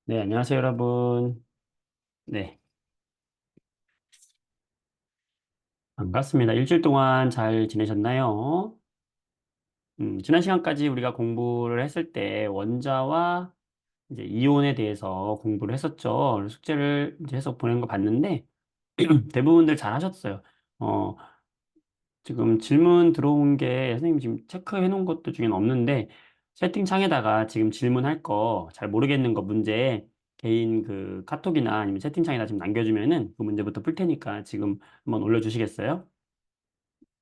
네, 안녕하세요, 여러분. 네, 반갑습니다. 일주일 동안 잘 지내셨나요? 지난 시간까지 우리가 공부를 했을 때 원자와 이제 이온에 대해서 공부를 했었죠. 그래서 숙제를 이제 해서 보낸 거 봤는데 대부분들 잘 하셨어요. 어, 지금 질문 들어온 게 선생님 지금 체크해 놓은 것도 중에는 없는데 채팅창에다가 지금 질문할 거 잘 모르겠는 거 문제 개인 그 카톡이나 아니면 채팅창에다 지금 남겨주면은 그 문제부터 풀 테니까 지금 한번 올려주시겠어요?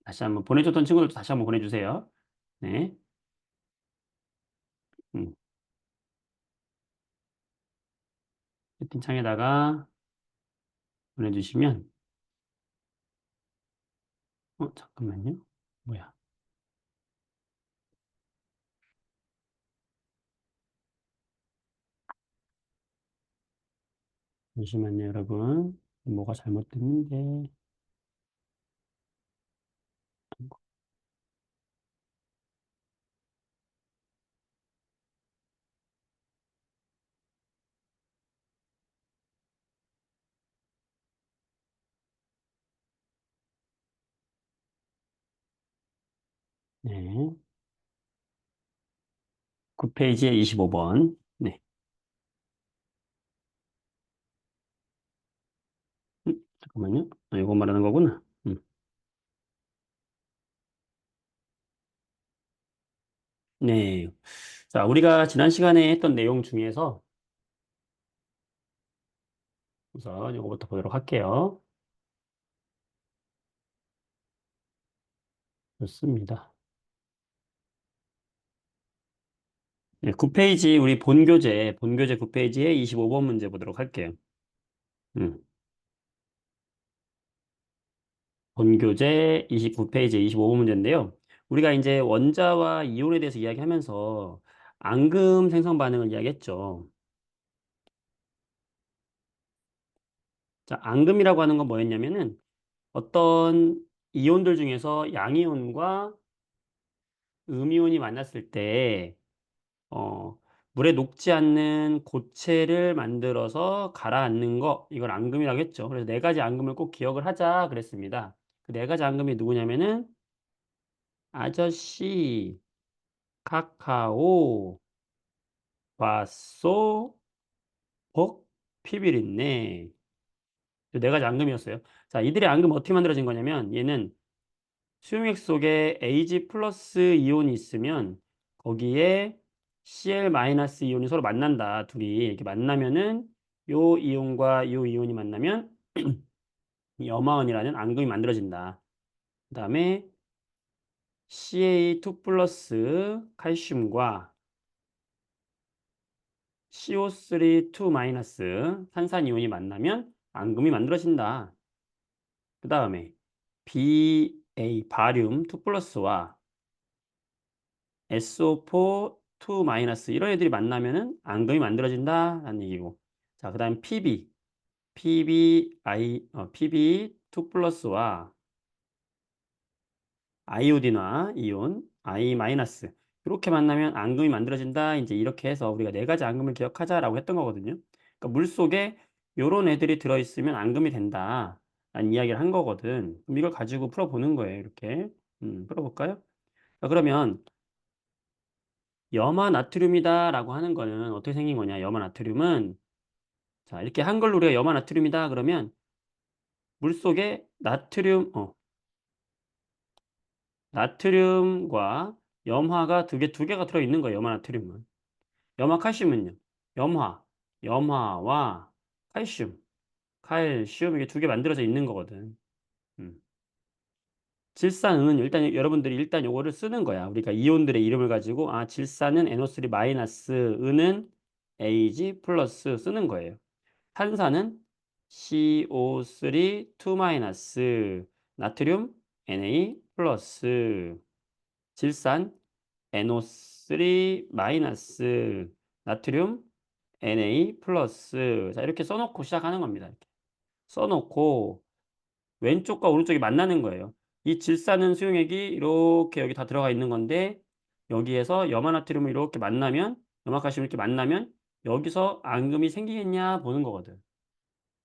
다시 한번 보내줬던 친구들도 다시 한번 보내주세요. 네. 음, 채팅창에다가 보내주시면 잠깐만요. 뭐야? 잠시만요, 여러분. 뭐가 잘못됐는데. 네. 9페이지에 25번. 네. 잠깐만요. 이거 말하는 거구나. 네. 자, 우리가 지난 시간에 했던 내용 중에서 우선 이거부터 보도록 할게요. 좋습니다. 네, 9페이지 우리 본교재 9페이지에 25번 문제 보도록 할게요. 음, 본교재 29페이지 25번 문제인데요. 우리가 이제 원자와 이온에 대해서 이야기하면서 앙금 생성 반응을 이야기했죠. 자, 앙금이라고 하는 건 뭐였냐면은 어떤 이온들 중에서 양이온과 음이온이 만났을 때 어, 물에 녹지 않는 고체를 만들어서 가라앉는 거, 이걸 앙금이라고 했죠. 그래서 네 가지 앙금을 꼭 기억을 하자 그랬습니다. 그 네 가지 앙금이 누구냐면은 아저씨, 카카오, 왓소, 복, 피비린내. 이네 가지 앙금이었어요. 자, 이들의 앙금은 어떻게 만들어진 거냐면 얘는 수용액 속에 Ag 플러스 이온이 있으면 거기에 Cl 마이너스 이온이 서로 만난다. 둘이 이렇게 만나면은 요 이온과 요 이온이 만나면 염화원이라는 앙금이 만들어진다. 그 다음에 Ca2 플러스 칼슘과 CO3 2 마이너스 산산 이온이 만나면 앙금이 만들어진다. 그 다음에 BA 바륨 2 플러스와 SO4 2 마이너스 이런 애들이 만나면은 앙금이 만들어진다라는 얘기고. 자, 그다음 PB2 플러스와 아이오딘화 이온 I 마이너스 이렇게 만나면 앙금이 만들어진다. 이제 이렇게 해서 우리가 네 가지 앙금을 기억하자라고 했던 거거든요. 그러니까 물 속에 요런 애들이 들어 있으면 앙금이 된다. 라는 이야기를 한 거거든. 그럼 이걸 가지고 풀어보는 거예요. 이렇게. 풀어볼까요? 자, 그러면 염화 나트륨이다라고 하는 거는 어떻게 생긴 거냐? 염화 나트륨은 자, 이렇게 한글로 우리가 염화 나트륨이다 그러면 물속에 나트륨과 염화가 두 개가 들어 있는 거예요. 염화 나트륨은. 염화 칼슘은요. 염화, 염화와 칼슘 이게 두 개 만들어져 있는 거거든. 음. 질산은 일단 여러분들이 일단 요거를 쓰는 거야. 우리가 이온들의 이름을 가지고 질산은 NO3 마이너스, 은은 Ag 플러스 쓰는 거예요. 탄산은 CO3 2 마이너스, 나트륨 Na 플러스, 질산 NO3 마이너스, 나트륨 Na 플러스. 자, 이렇게 써놓고 시작하는 겁니다. 이렇게 써놓고 왼쪽과 오른쪽이 만나는 거예요. 이 질산은 수용액이 이렇게 여기 다 들어가 있는 건데 여기에서 염화나트륨을 이렇게 만나면 염화칼슘 이렇게 만나면 여기서 앙금이 생기겠냐 보는 거거든.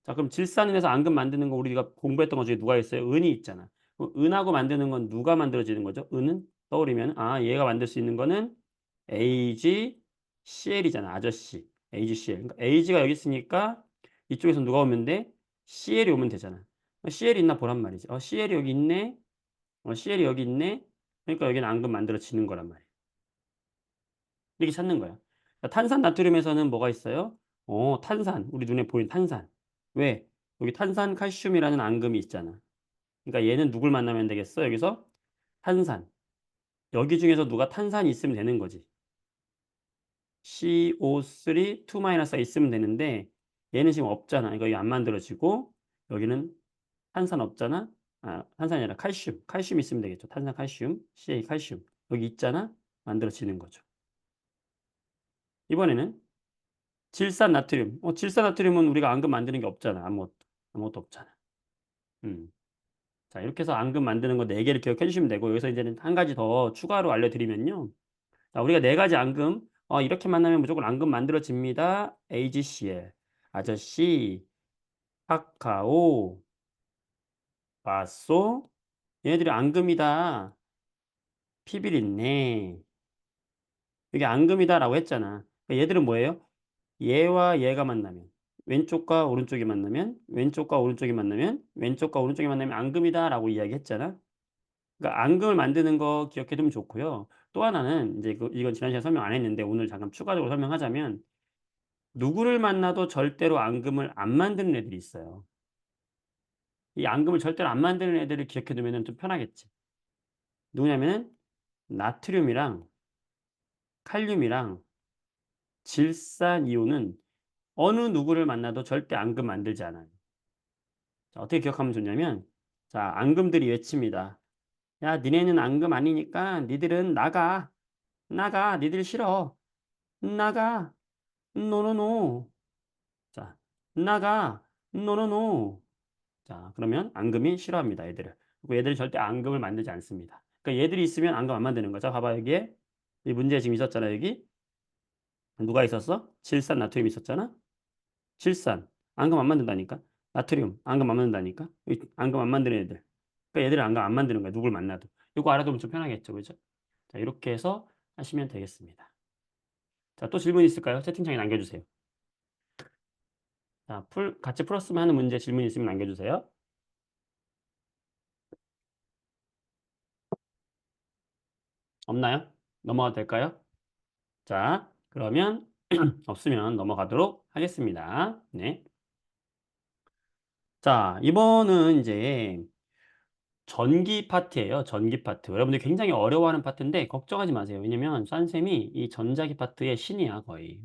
자, 그럼 질산은에서 앙금 만드는 거 우리가 공부했던 것 중에 누가 있어요? 은이 있잖아. 그럼 은하고 만드는 건 누가 만들어지는 거죠? 은은 떠오르면 얘가 만들 수 있는 거는 AgCl이잖아. 아저씨. AgCl. 그러니까 Ag가 여기 있으니까 이쪽에서 누가 오면 돼? Cl이 오면 되잖아. Cl이 있나 보란 말이지. Cl이 여기 있네. Cl이 여기 있네. 그러니까 여기는 앙금 만들어지는 거란 말이야. 이렇게 찾는 거야. 자, 탄산 나트륨에서는 뭐가 있어요? 탄산. 우리 눈에 보이는 탄산. 왜? 여기 탄산 칼슘이라는 앙금이 있잖아. 그러니까 얘는 누굴 만나면 되겠어? 여기서 탄산. 여기 중에서 누가 탄산이 있으면 되는 거지. CO3 2-가 있으면 되는데 얘는 지금 없잖아. 이거 안 만들어지고 여기는 탄산 없잖아. 탄산이 아니라 칼슘. 칼슘 있으면 되겠죠. 탄산 칼슘, CA 칼슘. 여기 있잖아. 만들어지는 거죠. 이번에는 질산 나트륨. 질산 나트륨은 우리가 앙금 만드는 게 없잖아. 아무것도 없잖아. 음. 자, 이렇게 해서 앙금 만드는 거 4개를 기억해 주시면 되고, 여기서 이제는 한 가지 더 추가로 알려드리면요. 자, 우리가 4가지 앙금, 이렇게 만나면 무조건 앙금 만들어집니다. AgCl, 아저씨, 카카오, 마소, 얘네들이 앙금이다. 피비린내. 이게 앙금이다라고 했잖아. 그러니까 얘들은 뭐예요? 얘와 얘가 만나면, 왼쪽과 오른쪽이 만나면, 왼쪽과 오른쪽이 만나면, 왼쪽과 오른쪽이 만나면 앙금이다라고 이야기했잖아. 그러니까 앙금을 만드는 거 기억해 두면 좋고요. 또 하나는 이제 이건 지난 시간에 설명 안 했는데 오늘 잠깐 추가적으로 설명하자면 누구를 만나도 절대로 앙금을 안 만드는 애들이 있어요. 이 앙금을 절대로 안 만드는 애들을 기억해 두면 좀 편하겠지. 누구냐면은 나트륨이랑 칼륨이랑 질산이온은 어느 누구를 만나도 절대 앙금 만들지 않아요. 자, 어떻게 기억하면 좋냐면 자, 앙금들이 외칩니다. 야, 니네는 앙금 아니니까 니들은 나가. 나가. 니들 싫어. 나가. 노노노. 자, 나가. 노노노. 자, 그러면 앙금이 싫어합니다, 얘들을. 그리고 얘들은 절대 앙금을 만들지 않습니다. 그러니까 얘들이 있으면 앙금 안 만드는 거죠. 봐봐, 여기에. 이 문제 지금 있었잖아, 여기. 누가 있었어? 질산, 나트륨 있었잖아? 질산. 앙금 안 만든다니까? 나트륨. 앙금 안 만든다니까? 앙금 안 만드는 애들. 그러니까 얘들은 앙금 안 만드는 거야, 누굴 만나도. 이거 알아두면 좀 편하겠죠, 그죠? 자, 이렇게 해서 하시면 되겠습니다. 자, 또 질문 있을까요? 채팅창에 남겨주세요. 자, 같이 풀었으면 하는 문제 질문 있으면 남겨주세요. 없나요? 넘어가도 될까요? 자, 그러면 없으면 넘어가도록 하겠습니다. 네. 자, 이번은 이제 전기 파트예요. 전기 파트. 여러분들 굉장히 어려워하는 파트인데 걱정하지 마세요. 왜냐면 쌤이 이 전자기 파트의 신이야, 거의.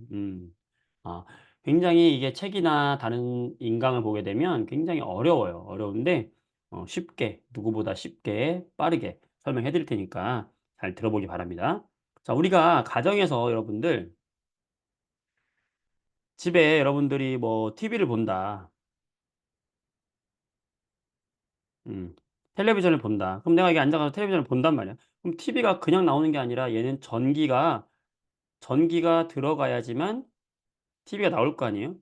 아, 굉장히 이게 책이나 다른 인강을 보게 되면 굉장히 어려워요. 어려운데 쉽게, 누구보다 쉽게, 빠르게 설명해 드릴 테니까 잘 들어보기 바랍니다. 자, 우리가 가정에서 여러분들 집에 여러분들이 뭐 TV를 본다. 음, 텔레비전을 본다. 그럼 내가 여기 앉아서 텔레비전을 본단 말이야. 그럼 TV가 그냥 나오는 게 아니라 얘는 전기가 들어가야지만 TV가 나올 거 아니에요?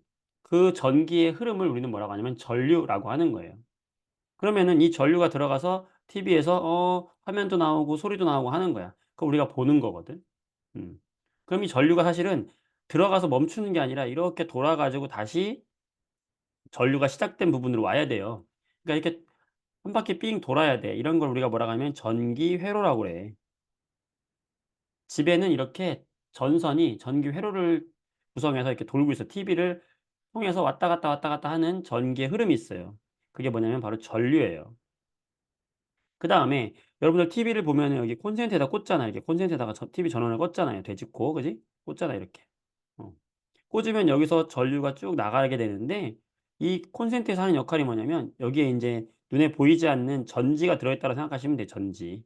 그 전기의 흐름을 우리는 뭐라고 하냐면 전류라고 하는 거예요. 그러면은 이 전류가 들어가서 TV에서 화면도 나오고 소리도 나오고 하는 거야. 그거 우리가 보는 거거든. 음. 그럼 이 전류가 사실은 들어가서 멈추는 게 아니라 이렇게 돌아가지고 다시 전류가 시작된 부분으로 와야 돼요. 그러니까 이렇게 한 바퀴 삥 돌아야 돼. 이런 걸 우리가 뭐라고 하면 전기 회로라고 그래. 집에는 이렇게 전기 회로를 구성해서 이렇게 돌고 있어. TV를 통해서 왔다 갔다 하는 전기의 흐름이 있어요. 그게 뭐냐면 바로 전류예요. 그 다음에 여러분들 TV를 보면은 여기 콘센트에다 꽂잖아요. 이렇게 콘센트에다가 TV 전원을 꽂잖아요. 돼지코, 그지? 꽂잖아, 이렇게. 어. 꽂으면 여기서 전류가 쭉 나가게 되는데 이 콘센트에서 하는 역할이 뭐냐면 여기에 이제 눈에 보이지 않는 전지가 들어있다고 생각하시면 돼요. 전지.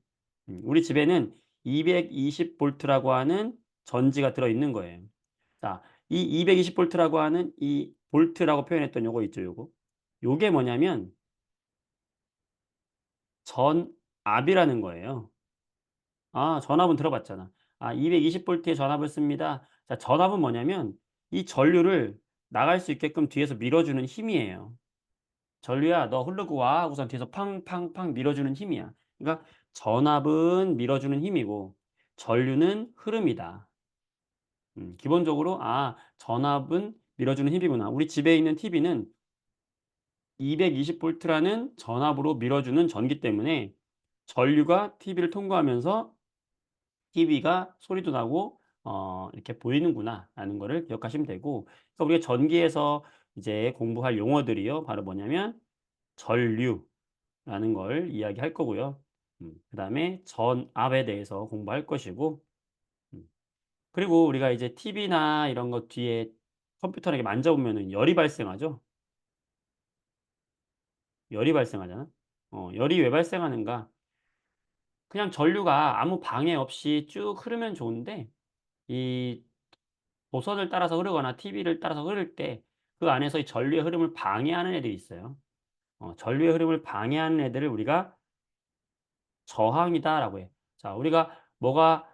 우리 집에는 220V라고 하는 전지가 들어있는 거예요. 자, 이 220V라고 하는 이 볼트라고 표현했던 요거 있죠, 요거. 요게 뭐냐면 전압이라는 거예요. 전압은 들어봤잖아. 220V의 전압을 씁니다. 자, 전압은 뭐냐면 이 전류를 나갈 수 있게끔 뒤에서 밀어주는 힘이에요. 전류야, 너 흐르고 와 하고선 뒤에서 팡팡팡 밀어주는 힘이야. 그러니까 전압은 밀어주는 힘이고 전류는 흐름이다. 기본적으로 전압은 밀어주는 힘이구나. 우리 집에 있는 TV는 220V라는 전압으로 밀어주는 전기 때문에 전류가 TV를 통과하면서 TV가 소리도 나고 이렇게 보이는구나라는 거를 기억하시면 되고, 그러니까 우리가 전기에서 이제 공부할 용어들이요. 바로 뭐냐면 전류라는 걸 이야기할 거고요. 그다음에 전압에 대해서 공부할 것이고, 음, 그리고 우리가 이제 TV나 이런 것 뒤에 컴퓨터를 이렇게 만져보면은 열이 발생하죠. 열이 발생하잖아. 열이 왜 발생하는가? 그냥 전류가 아무 방해 없이 쭉 흐르면 좋은데 이 도선을 따라서 흐르거나 TV를 따라서 흐를 때 그 안에서 이 전류의 흐름을 방해하는 애들이 있어요. 전류의 흐름을 방해하는 애들을 우리가 저항이다라고 해. 자, 우리가 뭐가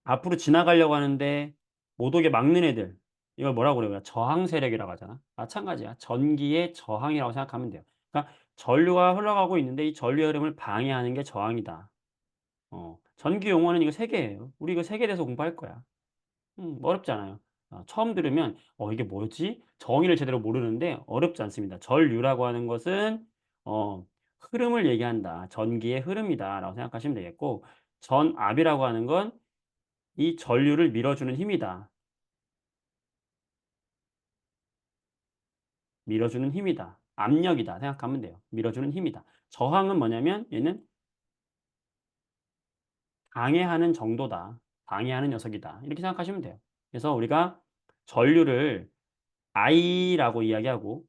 앞으로 지나가려고 하는데 못 오게 막는 애들, 이걸 뭐라고 그래요? 저항 세력이라고 하잖아. 마찬가지야. 전기의 저항이라고 생각하면 돼요. 그러니까 전류가 흘러가고 있는데 이 전류의 흐름을 방해하는 게 저항이다. 전기 용어는 이거 세 개예요. 우리 이거 세 개 대해서 공부할 거야. 어렵지 않아요. 처음 들으면 이게 뭐지? 정의를 제대로 모르는데 어렵지 않습니다. 전류라고 하는 것은 어 흐름을 얘기한다. 전기의 흐름이다라고 생각하시면 되겠고, 전압이라고 하는 건 이 전류를 밀어주는 힘이다. 밀어주는 힘이다. 압력이다 생각하면 돼요. 밀어주는 힘이다. 저항은 뭐냐면 얘는 방해하는 정도다. 방해하는 녀석이다. 이렇게 생각하시면 돼요. 그래서 우리가 전류를 I라고 이야기하고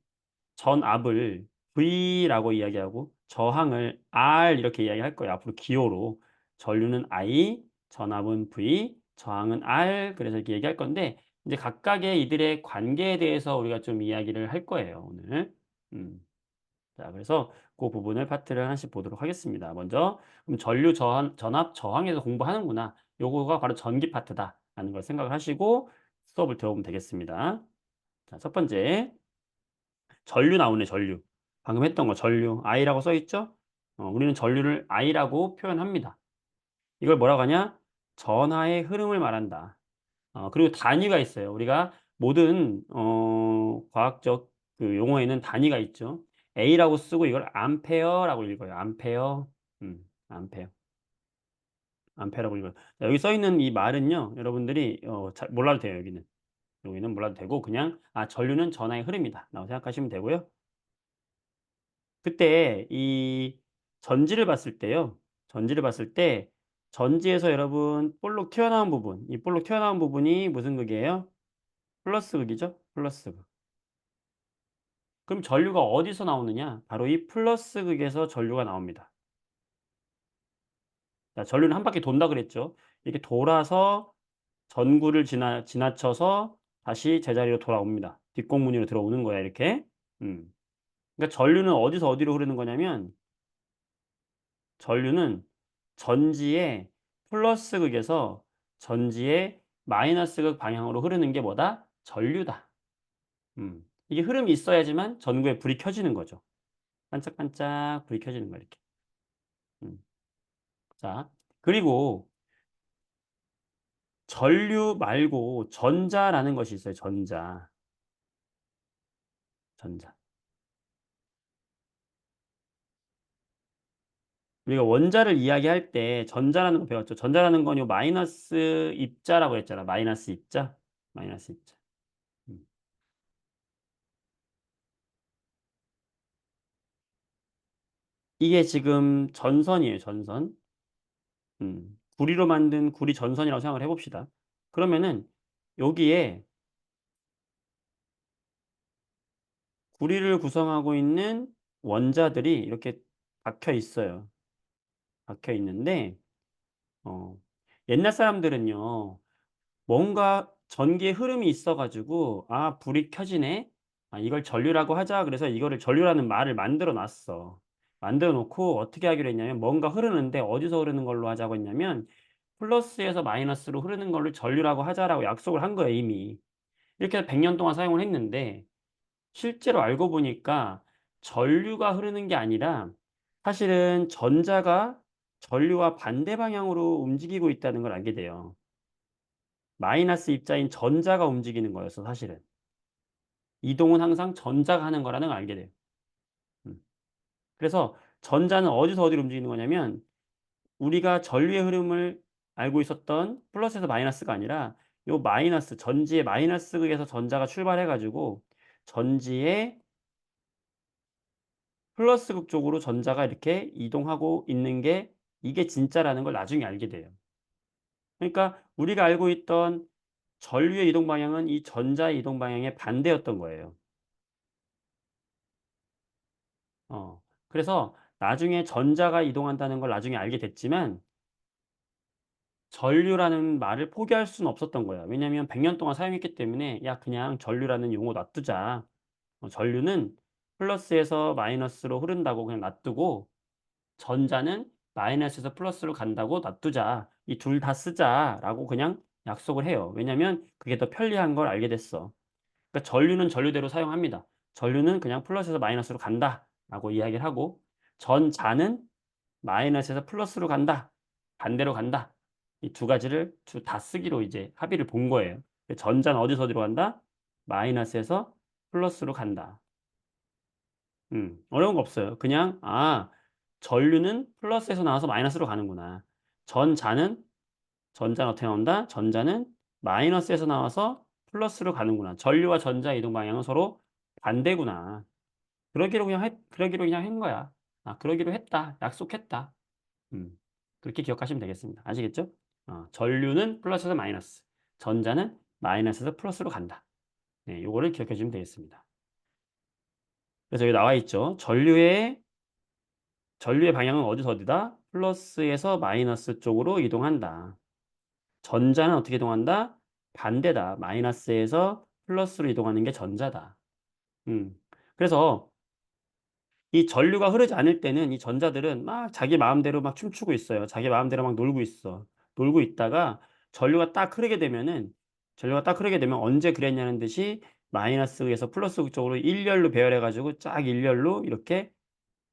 전압을 V라고 이야기하고 저항을 R 이렇게 이야기할 거예요. 앞으로 기호로. 전류는 I, 전압은 V, 저항은 R. 그래서 이렇게 얘기할 건데 이제 각각의 이들의 관계에 대해서 우리가 좀 이야기를 할 거예요, 오늘. 음. 자, 그래서 그 부분을 파트를 하나씩 보도록 하겠습니다. 먼저 그럼 전류 전압 저항에서 공부하는구나. 요거가 바로 전기 파트다라는 걸 생각을 하시고 수업을 들어보면 되겠습니다. 자, 첫 번째. 전류 나오네, 전류. 방금 했던 거 전류. I라고 써 있죠? 우리는 전류를 I라고 표현합니다. 이걸 뭐라고 하냐? 전하의 흐름을 말한다. 그리고 단위가 있어요. 우리가 모든 과학적 그 용어에는 단위가 있죠. A라고 쓰고 이걸 암페어라고 읽어요. 암페어. 암페어. 암페어라고 읽어요. 자, 여기 써 있는 이 말은요. 여러분들이 잘 몰라도 돼요, 여기는. 여기는 몰라도 되고 그냥 전류는 전하의 흐름이다 라고 생각하시면 되고요. 그때 이 전지를 봤을 때요. 전지를 봤을 때 전지에서 여러분 볼록 튀어나온 부분, 이 볼록 튀어나온 부분이 무슨 극이에요? 플러스 극이죠? 플러스 극. 그럼 전류가 어디서 나오느냐? 바로 이 플러스 극에서 전류가 나옵니다. 자, 전류는 한 바퀴 돈다 그랬죠? 이렇게 돌아서 전구를 지나쳐서 다시 제자리로 돌아옵니다. 뒷공무니로 들어오는 거야, 이렇게. 음. 그러니까 전류는 어디서 어디로 흐르는 거냐면 전류는 전지의 플러스 극에서 전지의 마이너스 극 방향으로 흐르는 게 뭐다? 전류다. 이게 흐름이 있어야지만 전구에 불이 켜지는 거죠. 반짝반짝 불이 켜지는 거 이렇게. 음. 자, 그리고 전류 말고 전자라는 것이 있어요. 전자. 전자. 우리가 원자를 이야기할 때 전자라는 거 배웠죠. 전자라는 건 요 마이너스 입자라고 했잖아. 마이너스 입자. 마이너스 입자. 음. 이게 지금 전선이에요. 전선. 구리로 만든 구리 전선이라고 생각을 해 봅시다. 그러면은 여기에 구리를 구성하고 있는 원자들이 이렇게 박혀 있어요. 박혀 있는데 어 옛날 사람들은요. 뭔가 전기의 흐름이 있어 가지고 '아 불이 켜지네. 이걸 전류라고 하자.' 그래서 이거를 전류라는 말을 만들어 놨어. 만들어 놓고 어떻게 하기로 했냐면 뭔가 흐르는데 어디서 흐르는 걸로 하자고 했냐면 플러스에서 마이너스로 흐르는 거를 전류라고 하자라고 약속을 한 거예요, 이미. 이렇게 해서 100년 동안 사용을 했는데 실제로 알고 보니까 전류가 흐르는 게 아니라 사실은 전자가 전류와 반대 방향으로 움직이고 있다는 걸 알게 돼요. 마이너스 입자인 전자가 움직이는 거였어, 사실은. 이동은 항상 전자가 하는 거라는 걸 알게 돼요. 음. 그래서 전자는 어디서 어디로 움직이는 거냐면 우리가 전류의 흐름을 알고 있었던 플러스에서 마이너스가 아니라 요 마이너스 전지의 마이너스 극에서 전자가 출발해 가지고 전지의 플러스 극 쪽으로 전자가 이렇게 이동하고 있는 게 이게 진짜라는 걸 나중에 알게 돼요. 그러니까 우리가 알고 있던 전류의 이동 방향은 이 전자의 이동 방향의 반대였던 거예요. 그래서 나중에 전자가 이동한다는 걸 나중에 알게 됐지만 전류라는 말을 포기할 수는 없었던 거야. 왜냐하면 100년 동안 사용했기 때문에 '야 그냥 전류라는 용어 놔두자. 전류는 플러스에서 마이너스로 흐른다고 그냥 놔두고 전자는 마이너스에서 플러스로 간다고 놔두자. 이 둘 다 쓰자.'라고 그냥 약속을 해요. 왜냐하면 그게 더 편리한 걸 알게 됐어. 그러니까 전류는 전류대로 사용합니다. 전류는 그냥 플러스에서 마이너스로 간다라고 이야기를 하고 전자는 마이너스에서 플러스로 간다. 반대로 간다. 이 두 가지를 다 쓰기로 이제 합의를 본 거예요. 전자는 어디서 어디로 간다? 마이너스에서 플러스로 간다. 어려운 거 없어요. 그냥 전류는 플러스에서 나와서 마이너스로 가는구나. 전자는 전자는 어떻게 나온다? 전자는 마이너스에서 나와서 플러스로 가는구나. 전류와 전자의 이동 방향은 서로 반대구나. 그러기로 그냥 한 거야. 그러기로 했다. 약속했다. 음. 그렇게 기억하시면 되겠습니다. 아시겠죠? 전류는 플러스에서 마이너스, 전자는 마이너스에서 플러스로 간다. 네, 요거를 기억해 주시면 되겠습니다. 그래서 여기 나와 있죠. 전류의 방향은 어디서 어디다? 플러스에서 마이너스 쪽으로 이동한다. 전자는 어떻게 이동한다? 반대다. 마이너스에서 플러스로 이동하는 게 전자다. 음. 그래서 이 전류가 흐르지 않을 때는 이 전자들은 막 자기 마음대로 막 춤추고 있어요. 자기 마음대로 막 놀고 있어. 놀고 있다가 전류가 딱 흐르게 되면은 전류가 딱 흐르게 되면 언제 그랬냐는 듯이 마이너스에서 플러스 극 쪽으로 일렬로 배열해 가지고 쫙 일렬로 이렇게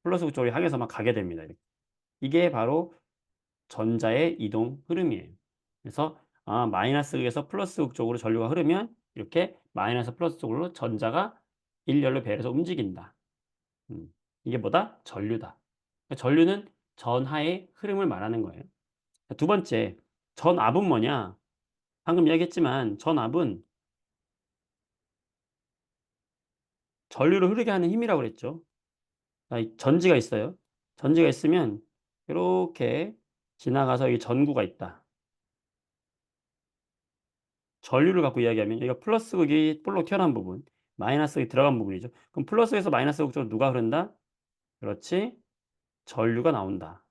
플러스 극 쪽으로 향해서 막 가게 됩니다. 이렇게. 이게 바로 전자의 이동 흐름이에요. 그래서 마이너스 극에서 플러스 극 쪽으로 전류가 흐르면 이렇게 마이너스 플러스 쪽으로 전자가 일렬로 배열해서 움직인다. 음. 이게 뭐다? 전류다. 그러니까 전류는 전하의 흐름을 말하는 거예요. 두 번째, 전압은 뭐냐? 방금 이야기했지만 전압은 전류를 흐르게 하는 힘이라고 그랬죠. 이 전지가 있어요. 전지가 있으면 요렇게 지나가서 여기 전구가 있다. 전류를 갖고 이야기하면 여기가 플러스 극이 볼록 튀어나온 부분, 마이너스 극이 들어간 부분이죠. 그럼 플러스에서 마이너스 극 쪽으로 누가 흐른다? 그렇지. 전류가 나온다.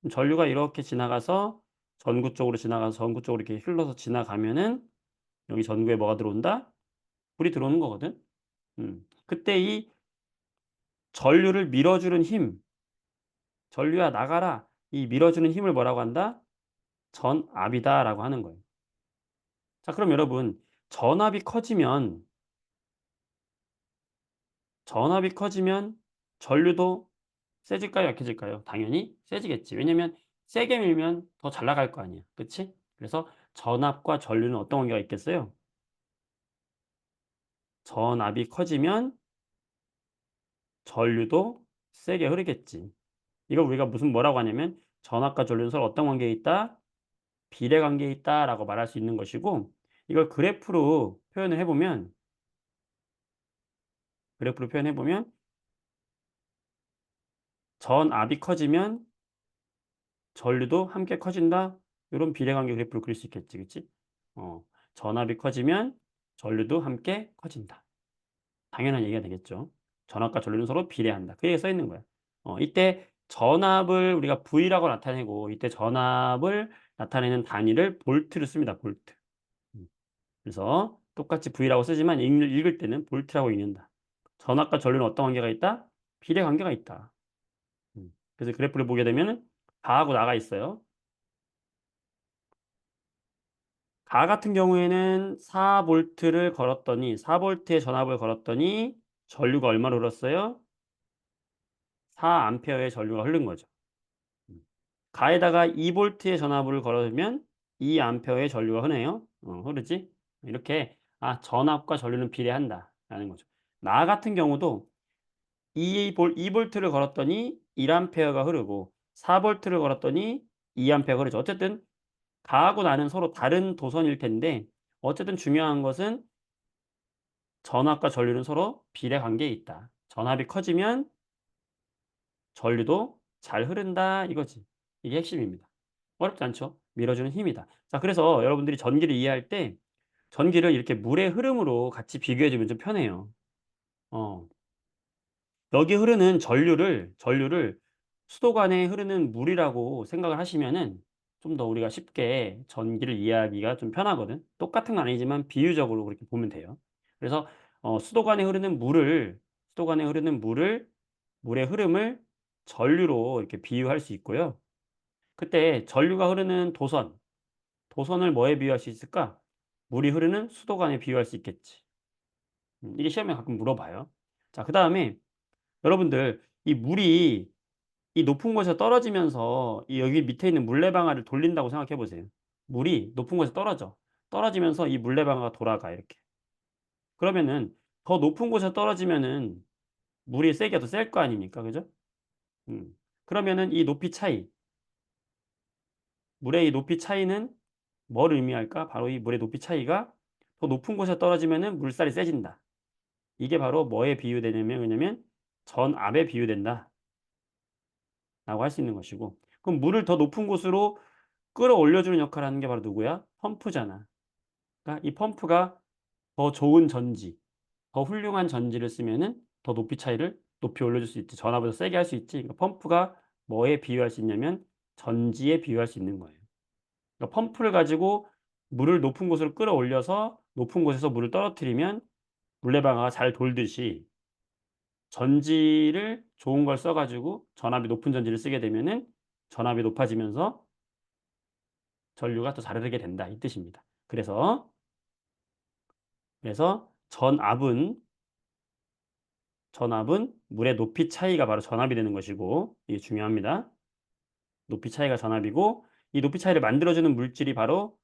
그럼 전류가 이렇게 지나가서 전구 쪽으로 지나가서 전구 쪽으로 이렇게 흘러서 지나가면은 여기 전구에 뭐가 들어온다? 불이 들어오는 거거든. 그때 이 전류를 밀어주는 힘, 전류야 나가라. 이 밀어주는 힘을 뭐라고 한다? 전압이다라고 하는 거예요. 자, 그럼 여러분, 전압이 커지면 전압이 커지면 전류도 세질까요? 약해질까요? 당연히 세지겠지. 왜냐면 세게 밀면 더 잘 나갈 거 아니야. 그치? 그래서 전압과 전류는 어떤 관계가 있겠어요? 전압이 커지면 전류도 세게 흐르겠지. 이걸 우리가 뭐라고 하냐면 전압과 전류는 서로 어떤 관계에 있다? 비례 관계에 있다라고 말할 수 있는 것이고 이걸 그래프로 표현해 보면 전압이 커지면 전류도 함께 커진다. 요런 비례 관계 그래프를 그릴 수 있겠지. 그치? 어. 전압이 커지면 전류도 함께 커진다. 당연한 얘기가 되겠죠. 전압과 전류는 서로 비례한다. 그 얘기가 써 있는 거야. 이때 전압을 우리가 V라고 나타내고 이때 전압을 나타내는 단위를 볼트를 씁니다. 볼트. 음. 그래서 똑같이 V라고 쓰지만 읽을 때는 볼트라고 읽는다. 전압과 전류는 어떤 관계가 있다? 비례 관계가 있다. 그래서 그래프를 보게 되면은 다하고 나가 있어요. 가 같은 경우에는 4볼트를 걸었더니 4볼트의 전압을 걸었더니 전류가 얼마로 흘렀어요? 4암페어의 전류가 흐른 거죠. 음. 가에다가 2볼트의 전압을 걸어주면 2암페어의 전류가 흐네요. 흐르지? 이렇게 전압과 전류는 비례한다라는 거죠. 나 같은 경우도 2볼트를 걸었더니 1암페어가 흐르고 4볼트를 걸었더니 2암페어가 흐르죠. 어쨌든 가하고 나는 서로 다른 도선일 텐데 어쨌든 중요한 것은 전압과 전류는 서로 비례 관계에 있다. 전압이 커지면 전류도 잘 흐른다 이거지. 이게 핵심입니다. 어렵지 않죠? 밀어주는 힘이다. 자, 그래서 여러분들이 전기를 이해할 때 전기를 이렇게 물의 흐름으로 같이 비교해 주면 좀 편해요. 어. 여기 흐르는 전류를 수도관에 흐르는 물이라고 생각을 하시면은 좀 더 우리가 쉽게 전기를 이해하기가 좀 편하거든. 똑같은 건 아니지만 비유적으로 그렇게 보면 돼요. 그래서 수도관에 흐르는 물의 흐름을 전류로 이렇게 비유할 수 있고요. 그때 전류가 흐르는 도선을 뭐에 비유할 수 있을까? 물이 흐르는 수도관에 비유할 수 있겠지. 이게 시험에 가끔 물어봐요. 자, 그다음에 여러분들 이 물이 이 높은 곳에서 떨어지면서 이 여기 밑에 있는 물레방아를 돌린다고 생각해 보세요. 물이 높은 곳에 떨어지면서 이 물레방아가 돌아가 이렇게. 그러면은 더 높은 곳에 떨어지면은 물이 세기가 더 셀 거 아닙니까? 그죠? 음. 그러면은 물의 이 높이 차이는 뭘 의미할까? 바로 이 물의 높이 차이가 더 높은 곳에 떨어지면은 물살이 세진다. 이게 바로 뭐에 비유되냐면 왜냐면 전압에 비유된다라고 할 수 있는 것이고 그럼 물을 더 높은 곳으로 끌어올려 주는 역할을 하는 게 바로 누구야? 펌프잖아. 그러니까 이 펌프가 더 좋은 전지, 더 훌륭한 전지를 쓰면은 더 높이 올려줄 수 있지. 전압을 더 세게 할 수 있지. 그러니까 펌프가 뭐에 비유할 수 있냐면 전지에 비유할 수 있는 거예요. 그러니까 펌프를 가지고 물을 높은 곳으로 끌어올려서 높은 곳에서 물을 떨어뜨리면 물레방아가 잘 돌듯이 전지를 좋은 걸 써 가지고 전압이 높은 전지를 쓰게 되면은 전압이 높아지면서 전류가 더 잘 흐르게 된다 이 뜻입니다. 그래서 전압은 물의 높이 차이가 바로 전압이 되는 것이고 이게 중요합니다. 높이 차이가 전압이고 이 높이 차이를 만들어 주는 물질이 바로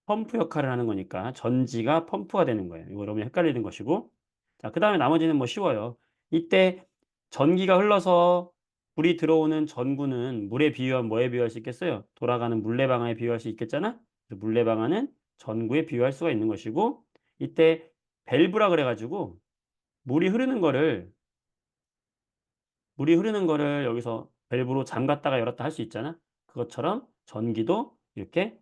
펌프 역할을 하는 거니까 전지가 펌프가 되는 거예요. 이거 여러분이 헷갈리는 것이고. 자, 그다음에 나머지는 뭐 쉬워요. 이때 전기가 흘러서 불이 들어오는 전구는 물에 비유하면 뭐에 비유할 수 있겠어요? 돌아가는 물레방아에 비유할 수 있겠잖아? 그래서 물레방아는 전구에 비유할 수가 있는 것이고 이때 밸브라 그래 가지고 물이 흐르는 거를 여기서 밸브로 잠갔다가 열었다 할 수 있잖아. 그것처럼 전기도 이렇게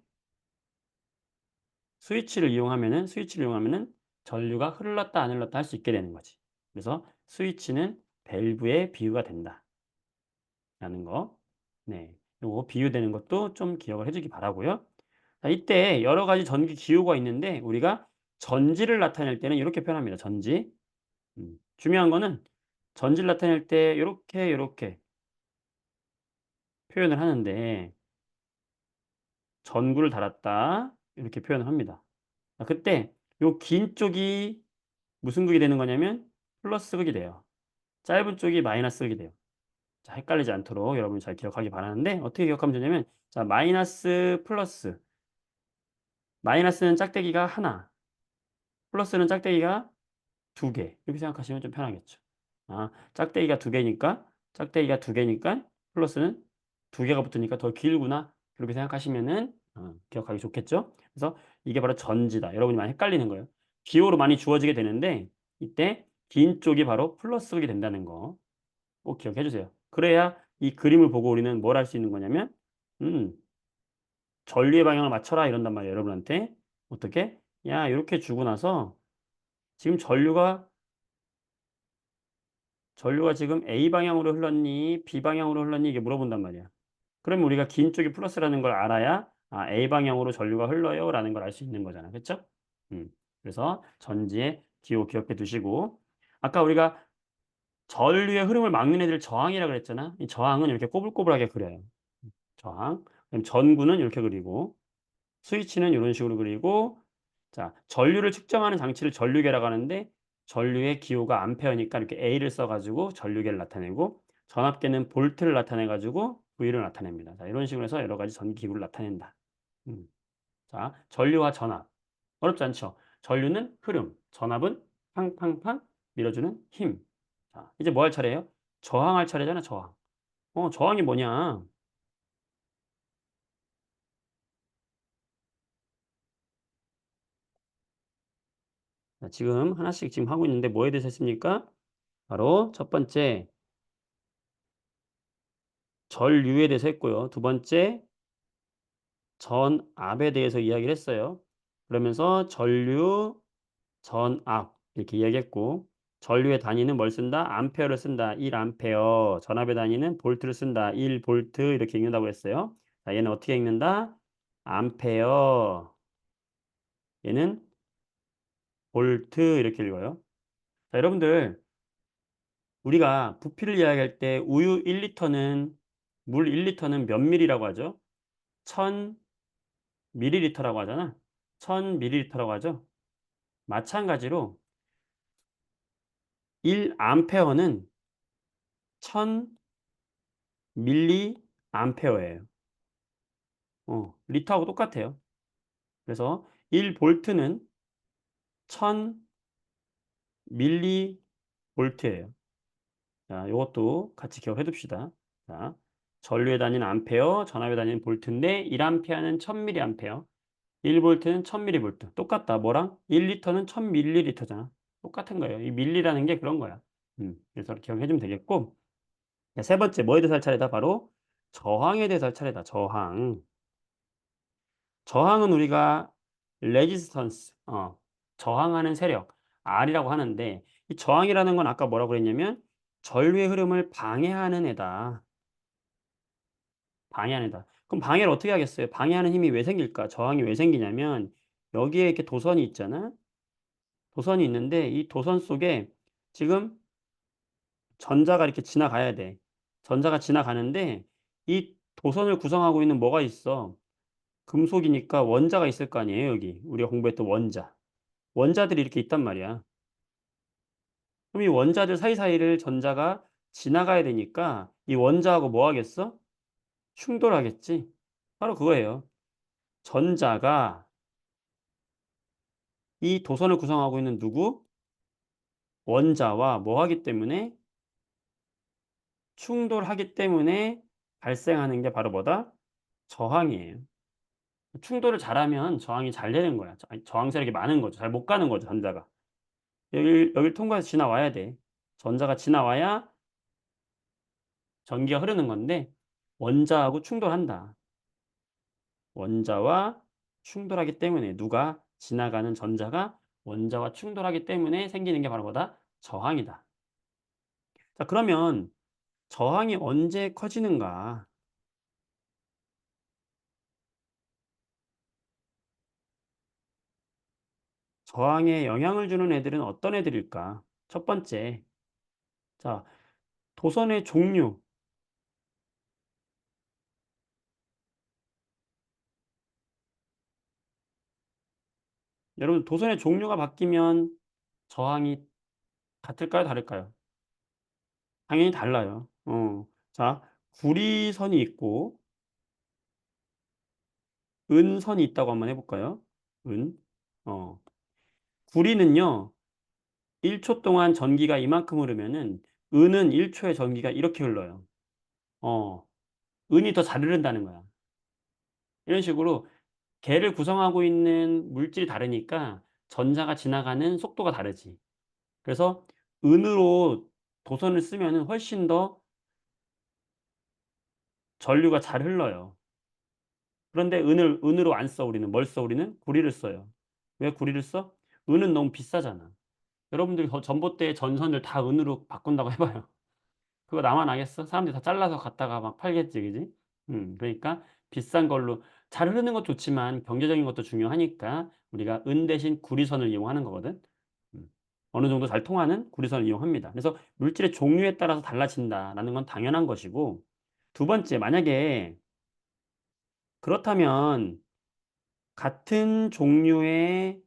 스위치를 이용하면은 전류가 흘렀다 안 흘렀다 할 수 있게 되는 거지. 그래서 스위치는 밸브의 비유가 된다라는 거. 네. 요거 비유되는 것도 좀 기억을 해 주기 바라고요. 자, 이때 여러 가지 전기 기호가 있는데 우리가 전지를 나타낼 때는 이렇게 표현합니다. 전지. 중요한 거는 전지를 나타낼 때 요렇게 표현을 하는데 전구를 달았다 이렇게 표현을 합니다. 그때 요 긴 쪽이 무슨 극이 되는 거냐면 플러스 극이 돼요. 짧은 쪽이 마이너스 극이 돼요. 자, 헷갈리지 않도록 여러분이 잘 기억하기 바라는데 어떻게 기억하면 되냐면 자, 마이너스 플러스 마이너스는 짝대기가 하나 플러스는 짝대기가 두 개 이렇게 생각하시면 좀 편하겠죠. 짝대기가 두 개니까 플러스는 두 개가 붙으니까 더 길구나. 그렇게 생각하시면은 기억하기 좋겠죠. 그래서 이게 바로 전지다. 여러분이 많이 헷갈리는 거예요. 기호로 많이 주어지게 되는데 이때 긴 쪽이 바로 플러스 극이 된다는 거 꼭 기억해 주세요. 그래야 이 그림을 보고 우리는 뭘 할 수 있는 거냐면 음 전류의 방향을 맞춰라 이런단 말이에요. 여러분한테. 어떻게? 야, 이렇게 주고 나서 지금 전류가 지금 A 방향으로 흘렀니? B 방향으로 흘렀니? 이게 물어본단 말이야. 그러면 우리가 긴 쪽이 플러스라는 걸 알아야 A 방향으로 전류가 흘러요라는 걸 알 수 있는 거잖아. 그쵸? 음. 그래서 전지의 기호 기억해 두시고 아까 우리가 전류의 흐름을 막는 애들 저항이라 그랬잖아. 이 저항은 이렇게 꼬불꼬불하게 그려요. 저항. 그럼 전구는 이렇게 그리고 스위치는 이런 식으로 그리고 자, 전류를 측정하는 장치를 전류계라고 하는데 전류의 기호가 암페어니까 이렇게 A를 써가지고 전류계를 나타내고 전압계는 볼트를 나타내가지고 V를 나타냅니다. 자, 이런 식으로 해서 여러 가지 전기기구를 나타낸다. 음. 자, 전류와 전압. 어렵지 않죠? 전류는 흐름, 전압은 팡팡팡 밀어주는 힘. 자, 이제 뭐 할 차례예요? 저항할 차례잖아, 저항. 저항이 뭐냐? 자, 지금 하나씩 지금 하고 있는데 뭐에 대해서 했습니까? 바로 첫 번째 전류에 대해서 했고요. 두 번째 전압에 대해서 이야기를 했어요. 그러면서 전류, 전압 이렇게 이야기했고 전류의 단위는 뭘 쓴다? 암페어를 쓴다. 1 암페어. 전압의 단위는 볼트를 쓴다. 1 볼트 이렇게 읽는다고 했어요. 자, 얘는 어떻게 읽는다? 암페어. 얘는 볼트 이렇게 읽어요. 자, 여러분들 우리가 부피를 이야기할 때 우유 1리터는 물 1리터는 몇 밀리라고 하죠? 1000 밀리리터라고 하잖아. 1000 밀리리터라고 하죠. 마찬가지로 1 암페어는 1000 밀리 암페어예요. 리터하고 똑같아요. 그래서 1 볼트는 1000 밀리 볼트예요. 자, 요것도 같이 기억해 둡시다. 자, 전류의 단위는 암페어, 전압의 단위는 볼트인데 1 암페어는 1000 밀리 암페어, 1 볼트는 1000 밀리 볼트. 똑같다. 뭐랑? 1 리터는 1000 밀리리터잖아. 똑같은 거예요. 이 밀리라는 게 그런 거야. 그래서 기억해 주면 되겠고. 자, 세 번째 뭐에 대해서 할 차례다? 바로 저항에 대해서 할 차례다. 저항. 저항은 우리가 레지스턴스, 저항하는 세력, R이라고 하는데 이 저항이라는 건 아까 뭐라고 그랬냐면 전류의 흐름을 방해하는 애다. 방해하는 애다. 그럼 방해를 어떻게 하겠어요? 방해하는 힘이 왜 생길까? 저항이 왜 생기냐면 여기에 이렇게 도선이 있잖아. 도선이 있는데 이 도선 속에 지금 전자가 이렇게 지나가야 돼. 전자가 지나가는데 이 도선을 구성하고 있는 뭐가 있어? 금속이니까 원자가 있을 거 아니에요, 여기. 우리가 공부했던 원자. 원자들이 이렇게 있단 말이야. 그럼 이 원자들 사이사이를 전자가 지나가야 되니까 이 원자하고 뭐 하겠어? 충돌하겠지. 바로 그거예요. 전자가 이 도선을 구성하고 있는 누구? 원자와 뭐 하기 때문에? 충돌하기 때문에 발생하는 게 바로 뭐다? 저항이에요. 충돌을 잘하면 저항이 잘 되는 거야. 저항 세력이 많은 거죠. 잘 못 가는 거죠, 전자가. 여길 통과해서 지나와야 돼. 전자가 지나와야 전기가 흐르는 건데 원자하고 충돌한다. 원자와 충돌하기 때문에 누가 지나가는 전자가 원자와 충돌하기 때문에 생기는 게 바로 뭐다? 저항이다. 자, 그러면 저항이 언제 커지는가? 저항에 영향을 주는 애들은 어떤 애들일까? 첫 번째, 자, 도선의 종류. 여러분, 도선의 종류가 바뀌면 저항이 같을까요? 다를까요? 당연히 달라요. 자, 구리선이 있고 은선이 있다고 한번 해볼까요? 은. 어, 구리는요, 1초 동안 전기가 이만큼 흐르면은 은은 1초에 전기가 이렇게 흘러요. 어, 은이 더 잘 흐른다는 거야. 이런 식으로 걔를 구성하고 있는 물질이 다르니까 전자가 지나가는 속도가 다르지. 그래서 은으로 도선을 쓰면은 훨씬 더 전류가 잘 흘러요. 그런데 은으로 안 써, 우리는. 뭘 써, 우리는? 구리를 써요. 왜 구리를 써? 은은 너무 비싸잖아. 여러분들 전봇대 전선을 다 은으로 바꾼다고 해봐요. 그거 나만 하겠어? 사람들이 다 잘라서 갖다가 막 팔겠지, 그지? 그러니까 비싼 걸로 잘 흐르는 것도 좋지만 경제적인 것도 중요하니까 우리가 은 대신 구리선을 이용하는 거거든. 음. 어느 정도 잘 통하는 구리선을 이용합니다. 그래서 물질의 종류에 따라서 달라진다라는 건 당연한 것이고 두 번째, 만약에 그렇다면 같은 종류의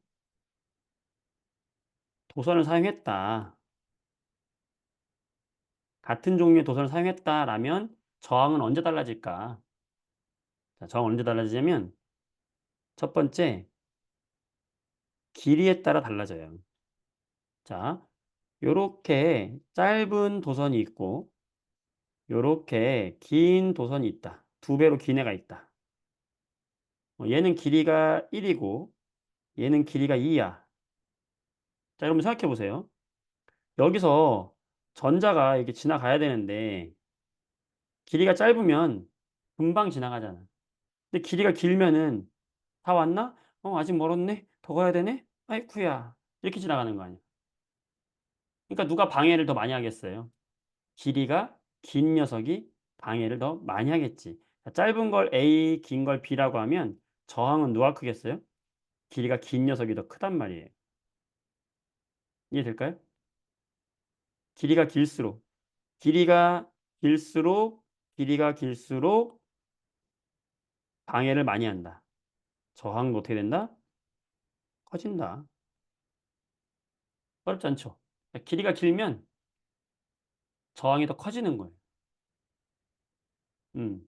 도선을 사용했다. 같은 종류의 도선을 사용했다라면 저항은 언제 달라질까? 자, 저항은 언제 달라지냐면 첫 번째, 길이에 따라 달라져요. 자, 요렇게 짧은 도선이 있고 요렇게 긴 도선이 있다. 두 배로 긴 애가 있다. 얘는 길이가 1이고 얘는 길이가 2야. 자, 여러분 생각해 보세요. 여기서 전자가 이렇게 지나가야 되는데 길이가 짧으면 금방 지나가잖아. 근데 길이가 길면은 다 왔나? 아직 멀었네. 더 가야 되네. 아이쿠야. 이렇게 지나가는 거 아니야. 그러니까 누가 방해를 더 많이 하겠어요? 길이가 긴 녀석이 방해를 더 많이 하겠지. 자, 짧은 걸 A, 긴 걸 B라고 하면 저항은 누가 크겠어요? 길이가 긴 녀석이 더 크단 말이에요. 이해될까요? 길이가 길수록, 길이가 길수록, 길이가 길수록 방해를 많이 한다. 저항도 어떻게 된다? 커진다. 어렵지 않죠? 길이가 길면 저항이 더 커지는 거예요. 음.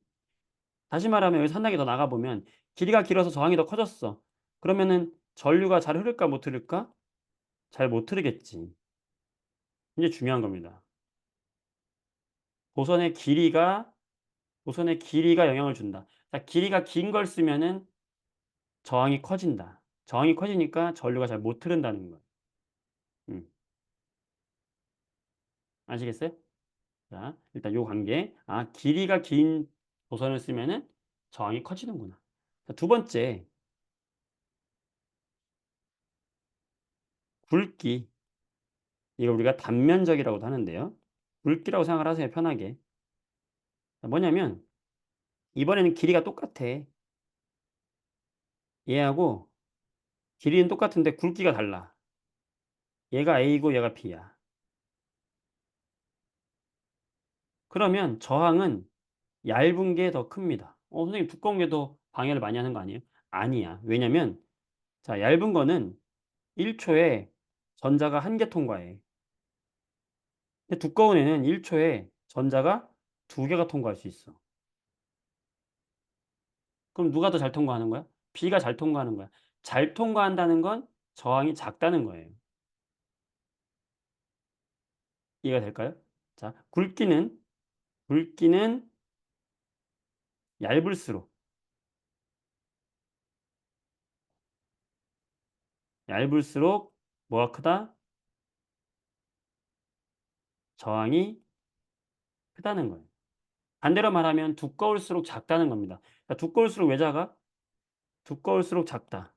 다시 말하면 여기서 한 단계 더 나가보면 길이가 길어서 저항이 더 커졌어. 그러면은 전류가 잘 흐를까 못 흐를까? 잘 못 흐르겠지. 이게 중요한 겁니다. 도선의 길이가 도선의 길이가 영향을 준다. 자, 길이가 긴 걸 쓰면은 저항이 커진다. 저항이 커지니까 전류가 잘 못 흐른다는 거예요. 음. 아시겠어요? 자, 일단 요 관계. 아, 길이가 긴 도선을 쓰면은 저항이 커지는구나. 자, 두 번째, 굵기. 이거 우리가 단면적이라고도 하는데요. 굵기라고 생각을 하세요, 편하게. 자, 뭐냐면 이번에는 길이가 똑같아. 얘하고 길이는 똑같은데 굵기가 달라. 얘가 A고 얘가 B야. 그러면 저항은 얇은 게 더 큽니다. 선생님 두꺼운 게 더 방해를 많이 하는 거 아니에요? 아니야. 왜냐면 자, 얇은 거는 1초에 전자가 1개 통과해. 근데 두꺼운 애는 1초에 전자가 2개가 통과할 수 있어. 그럼 누가 더 잘 통과하는 거야? B가 잘 통과하는 거야. 잘 통과한다는 건 저항이 작다는 거예요. 이해가 될까요? 자, 굵기는 얇을수록 얇을수록 뭐가 크다? 저항이 크다는 거예요. 반대로 말하면 두꺼울수록 작다는 겁니다. 그러니까 두꺼울수록 왜 작아? 두꺼울수록 작다.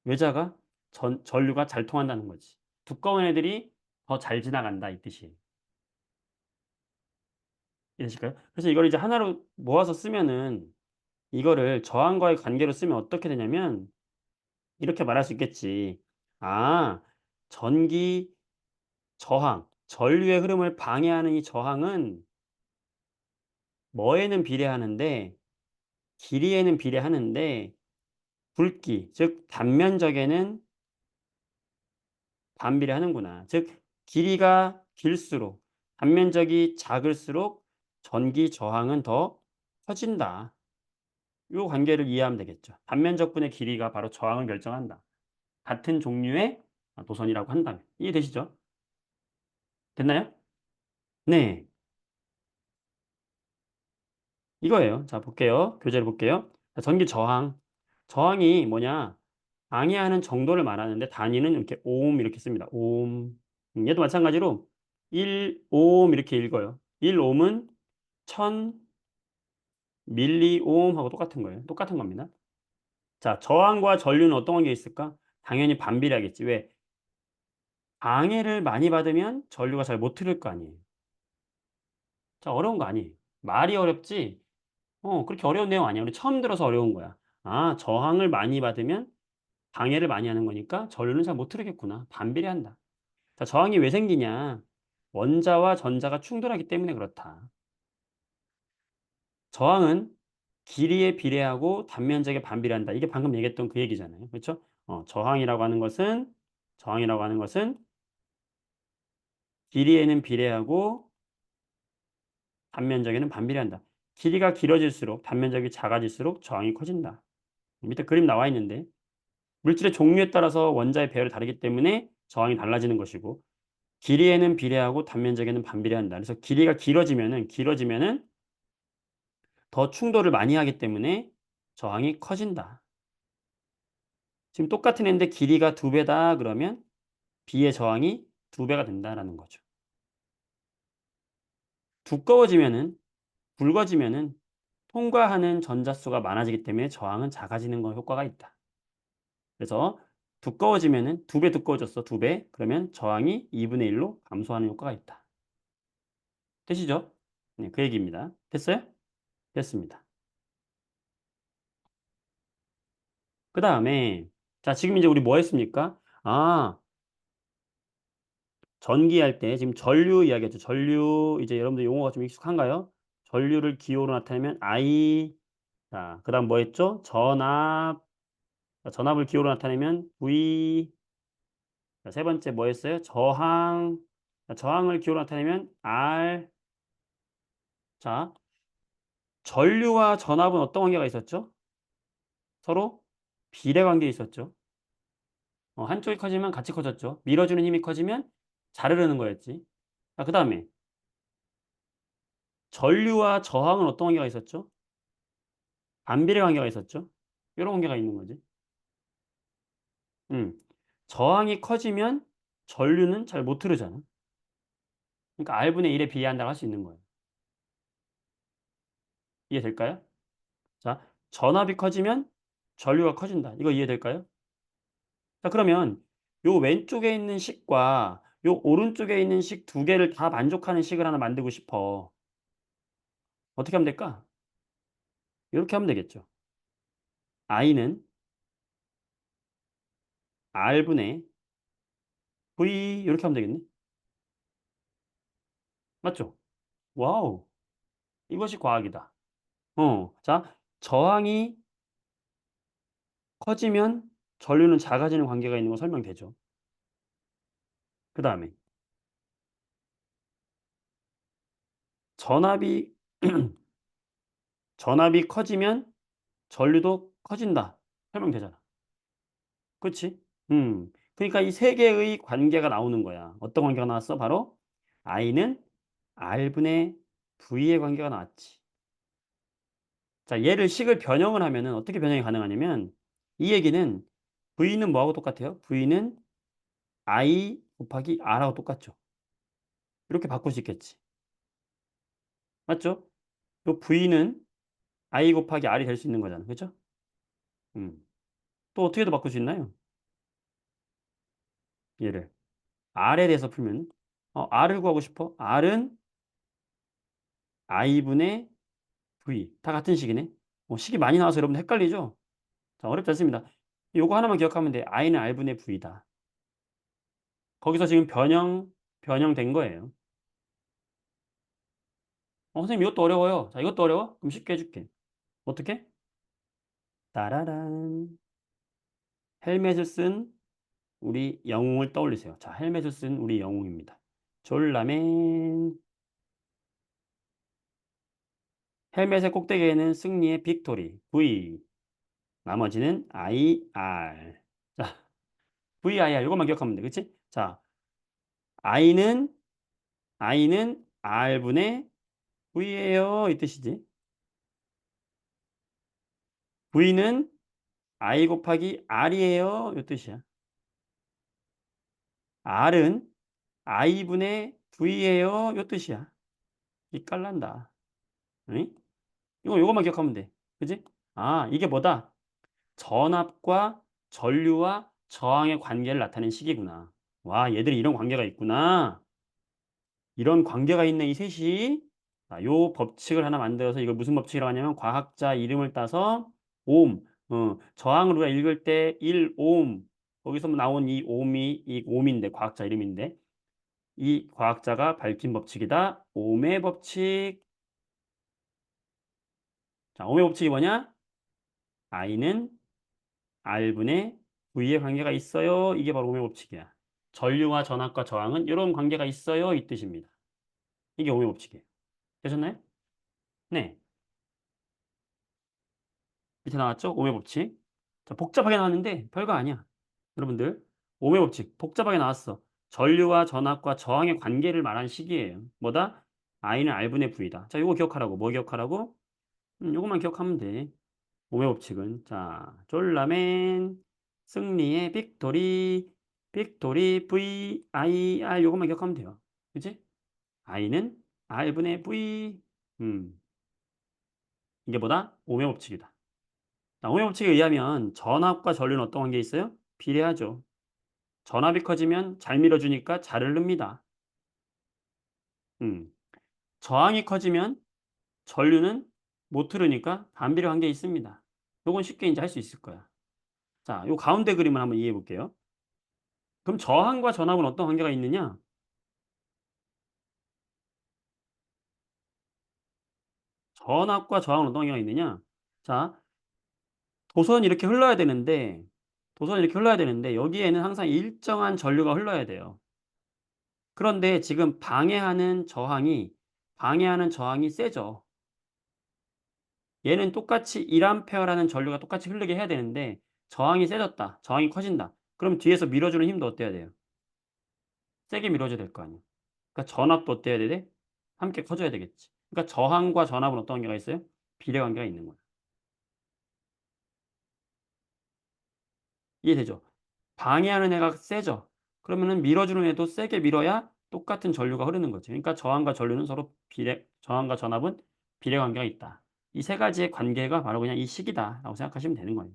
왜 작아? 전류가 잘 통한다는 거지. 두꺼운 애들이 더 잘 지나간다 이 뜻이에요. 이해되실까요? 그래서 이걸 이제 하나로 모아서 쓰면은 이거를 저항과의 관계로 쓰면 어떻게 되냐면 이렇게 말할 수 있겠지. 아, 전기 저항, 전류의 흐름을 방해하는 이 저항은 뭐에는 비례하는데 길이에는 비례하는데 굵기, 즉 단면적에는 반비례하는구나. 즉 길이가 길수록 단면적이 작을수록 전기 저항은 더 커진다. 이 관계를 이해하면 되겠죠. 단면적분의 길이가 바로 저항을 결정한다. 같은 종류의 도선이라고 한다면. 이해되시죠? 됐나요? 네. 이거예요. 자, 볼게요. 교재를 볼게요. 자, 전기 저항. 저항이 뭐냐? 방해하는 정도를 말하는데 단위는 이렇게 오hm 이렇게 씁니다. 오hm. 얘도 마찬가지로 1오hm 이렇게 읽어요. 1ohm은 1000 밀리오음하고 똑같은 거예요. 똑같은 겁니다. 자, 저항과 전류는 어떤 관계가 있을까? 당연히 반비례하겠지. 왜? 방해를 많이 받으면 전류가 잘 못 흐를 거 아니에요. 자, 어려운 거 아니에요. 말이 어렵지? 그렇게 어려운 내용 아니야. 우리 처음 들어서 어려운 거야. 아, 저항을 많이 받으면 방해를 많이 하는 거니까 전류는 잘 못 흐르겠구나. 반비례한다. 자, 저항이 왜 생기냐? 원자와 전자가 충돌하기 때문에 그렇다. 저항은 길이에 비례하고 단면적에 반비례한다. 이게 방금 얘기했던 그 얘기잖아요. 그렇죠? 저항이라고 하는 것은 길이에는 비례하고 단면적에는 반비례한다. 길이가 길어질수록 단면적이 작아질수록 저항이 커진다. 밑에 그림 나와 있는데 물질의 종류에 따라서 원자의 배열이 다르기 때문에 저항이 달라지는 것이고 길이에는 비례하고 단면적에는 반비례한다. 그래서 길이가 길어지면은 더 충돌을 많이 하기 때문에 저항이 커진다. 지금 똑같은 애인데 길이가 2배다 그러면 B의 저항이 2배가 된다라는 거죠. 두꺼워지면은 굵어지면은 통과하는 전자수가 많아지기 때문에 저항은 작아지는 거 효과가 있다. 그래서 두꺼워지면은 2배 두꺼워졌어. 2배. 그러면 저항이 2분의 1로 감소하는 효과가 있다. 되시죠? 네, 그 얘기입니다. 됐어요? 됐습니다. 그다음에 자, 지금 이제 우리 뭐 했습니까? 전기할 때 지금 전류 이야기했죠. 전류 이제 여러분들 용어가 좀 익숙한가요? 전류를 기호로 나타내면 I. 자, 그다음 뭐 했죠? 전압. 자, 전압을 기호로 나타내면 V. 자, 세 번째 뭐 했어요? 저항. 자, 저항을 기호로 나타내면 R. 자, 전류와 전압은 어떤 관계가 있었죠? 서로 비례 관계에 있었죠. 한쪽이 커지면 같이 커졌죠. 밀어주는 힘이 커지면 잘 흐르는 거였지. 자, 그다음에 전류와 저항은 어떤 관계가 있었죠? 반비례 관계가 있었죠. 이런 관계가 있는 거지. 음. 저항이 커지면 전류는 잘 못 흐르잖아. 그러니까 R분의 1에 비례한다고 할 수 있는 거예요. 이해될까요? 자, 전압이 커지면 전류가 커진다. 이거 이해될까요? 자, 그러면 요 왼쪽에 있는 식과 요 오른쪽에 있는 식 두 개를 다 만족하는 식을 하나 만들고 싶어. 어떻게 하면 될까? 이렇게 하면 되겠죠. I는 R분의 V 이렇게 하면 되겠네. 맞죠? 와우. 이것이 과학이다. 자, 저항이 커지면 전류는 작아지는 관계가 있는 거 설명되죠. 그다음에 전압이 전압이 커지면 전류도 커진다. 설명되잖아. 그렇지? 그러니까 이 세 개의 관계가 나오는 거야. 어떤 관계가 나왔어? 바로 I는 R분의 V의 관계가 나왔지. 자, 얘를 식을 변형을 하면은 어떻게 변형이 가능하냐면 이 얘기는 V는 뭐하고 똑같아요? V는 I 곱하기 R하고 똑같죠. 이렇게 바꿀 수 있겠지. 맞죠? 요 V는 I 곱하기 R이 될 수 있는 거잖아. 그죠? 음. 또 어떻게 더 바꿀 수 있나요? 얘를. R에 대해서 풀면, R을 구하고 싶어? R은 I분의 V. 다 같은 식이네. 식이 많이 나와서 여러분 헷갈리죠? 자, 어렵지 않습니다. 요거 하나만 기억하면 돼. I는 R분의 V다. 거기서 지금 변형된 거예요. 선생님 이것도 어려워요. 자, 이것도 어려워? 그럼 쉽게 해줄게. 어떻게? 따라란. 헬멧을 쓴 우리 영웅을 떠올리세요. 자, 헬멧을 쓴 우리 영웅입니다. 졸라맨. 헬멧의 꼭대기에는 승리의 빅토리, V. 나머지는 IR. 자, VIR 이것만 기억하면 돼. 그치? 자, I는 R분의 V예요. 이 뜻이지. V는 I 곱하기 R이에요. 이 뜻이야. R은 I분의 V예요. 이 뜻이야. 이깔난다. 응? 요것만 기억하면 돼. 그지? 이게 뭐다? 전압과 전류와 저항의 관계를 나타낸 식이구나. 와, 얘들이 이런 관계가 있구나. 이런 관계가 있네, 이 셋이. 자, 요 법칙을 하나 만들어서 이걸 무슨 법칙이라고 하냐면 과학자 이름을 따서 옴, 저항을 우리가 읽을 때 1옴, 거기서 나온 이 옴이 이 옴인데 과학자 이름인데 이 과학자가 밝힌 법칙이다. 옴의 법칙. 자, 오의 법칙이 뭐냐? I는 R분의 V의 관계가 있어요. 이게 바로 오의 법칙이야. 전류와 전압과 저항은 이런 관계가 있어요. 이 뜻입니다. 이게 오의 법칙이에요. 되셨나요? 네. 밑에 나왔죠? 오의 법칙. 자, 복잡하게 나왔는데 별거 아니야. 여러분들, 오의 법칙 복잡하게 나왔어. 전류와 전압과 저항의 관계를 말하는 식이에요. 뭐다? I는 R분의 V다. 자, 요거 기억하라고. 뭐 기억하라고? 요것만 기억하면 돼. 오의 법칙은. 자, 쫄라맨, 승리의 빅토리, 빅토리, V, I, R 요것만 기억하면 돼요. 그치? I는 R분의 V. 음, 이게 뭐다? 오의 법칙이다. 자, 오의 법칙에 의하면 전압과 전류는 어떤 관계에 있어요? 비례하죠. 전압이 커지면 잘 밀어주니까 잘 흐릅니다. 음. 저항이 커지면 전류는 못 흐르니까 반비례 관계에 있습니다. 요건 쉽게 이제 할 수 있을 거야. 자, 요 가운데 그림을 한번 이해해 볼게요. 그럼 저항과 전압은 어떤 관계가 있느냐? 전압과 저항은 어떤 관계가 있느냐? 자, 도선이 이렇게 흘러야 되는데, 도선이 이렇게 흘러야 되는데, 여기에는 항상 일정한 전류가 흘러야 돼요. 그런데 지금 방해하는 저항이 세죠. 얘는 똑같이 1A라는 전류가 똑같이 흐르게 해야 되는데, 저항이 세졌다. 저항이 커진다. 그럼 뒤에서 밀어주는 힘도 어때야 돼요? 세게 밀어줘야 될 거 아니에요. 그러니까 전압도 어때야 돼? 함께 커져야 되겠지. 그러니까 저항과 전압은 어떤 관계가 있어요? 비례 관계가 있는 거야. 이해되죠? 방해하는 애가 세죠. 그러면은 밀어주는 애도 세게 밀어야 똑같은 전류가 흐르는 거지. 그러니까 저항과 전류는 서로 저항과 전압은 비례 관계가 있다. 이 세 가지의 관계가 바로 그냥 이 식이다라고 생각하시면 되는 거예요.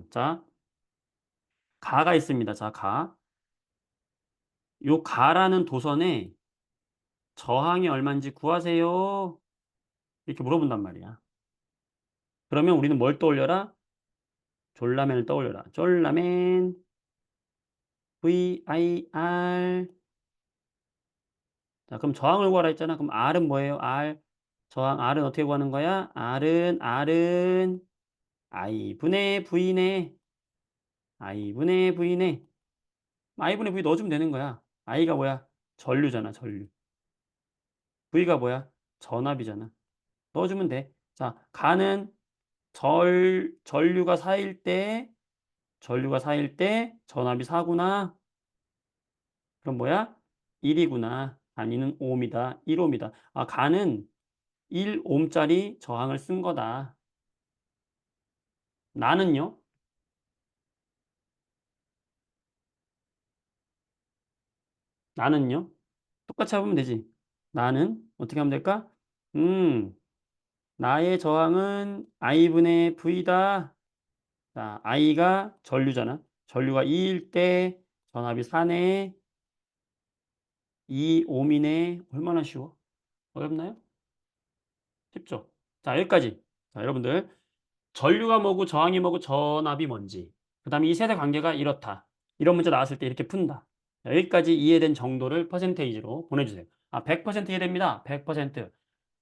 자, 가가 있습니다. 자, 가. 요 가라는 도선에 저항이 얼마인지 구하세요. 이렇게 물어본단 말이야. 그러면 우리는 뭘 떠올려라? 졸라맨을 떠올려라. 졸라맨 VIR. 자, 그럼 저항을 구하라 했잖아. 그럼 R은 뭐예요? R. 저항 R은 어떻게 구하는 거야? R은 I분의 V네. I분의 V네. I분의 V 넣어주면 되는 거야. I가 뭐야? 전류잖아, 전류. V가 뭐야? 전압이잖아. 넣어주면 돼. 자, 가는 전류가 4일 때, 전류가 4일 때 전압이 4구나. 그럼 뭐야? 1이구나. 아니는 5옴이다. 1옴이다. 아, 가는 1옴짜리 저항을 쓴 거다. 나는요? 나는요? 똑같이 해보면 되지. 나는 어떻게 하면 될까? 음, 나의 저항은 I분의 V다. 자, I가 전류잖아. 전류가 2일 때 전압이 4네. 2옴이네. 얼마나 쉬워? 어렵나요? 쉽죠? 자, 여기까지. 자, 여러분들. 전류가 뭐고 저항이 뭐고 전압이 뭔지. 그 다음에 이 세대 관계가 이렇다. 이런 문제 나왔을 때 이렇게 푼다. 자, 여기까지 이해된 정도를 퍼센테이지로 보내주세요. 아, 100% 이해됩니다. 100%.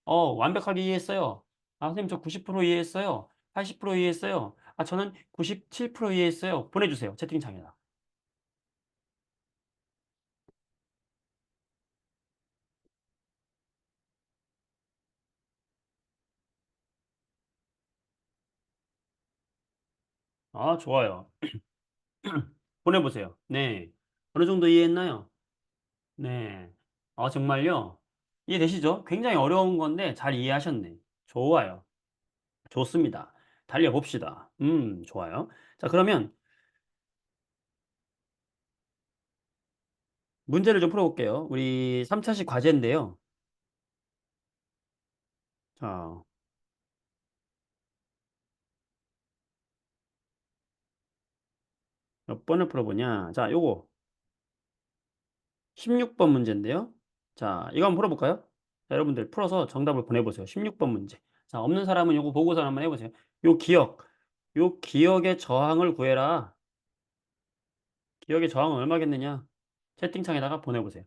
완벽하게 이해했어요. 아, 선생님 저 90% 이해했어요. 80% 이해했어요. 아, 저는 97% 이해했어요. 보내주세요. 채팅창에다. 아, 좋아요. 보내보세요. 네. 어느 정도 이해했나요? 네. 아, 정말요? 이해되시죠? 굉장히 어려운 건데 잘 이해하셨네. 좋아요. 좋습니다. 달려봅시다. 좋아요. 자, 그러면 문제를 좀 풀어볼게요. 우리 3차식 과제인데요. 자, 몇 번을 풀어보냐. 자, 요거 16번 문제인데요. 자, 이거 한번 풀어볼까요? 자, 여러분들 풀어서 정답을 보내보세요. 16번 문제. 자, 없는 사람은 요거 보고서 한번 해보세요. 요 기억. 요 기억의 저항을 구해라. 기억의 저항은 얼마겠느냐? 채팅창에다가 보내보세요.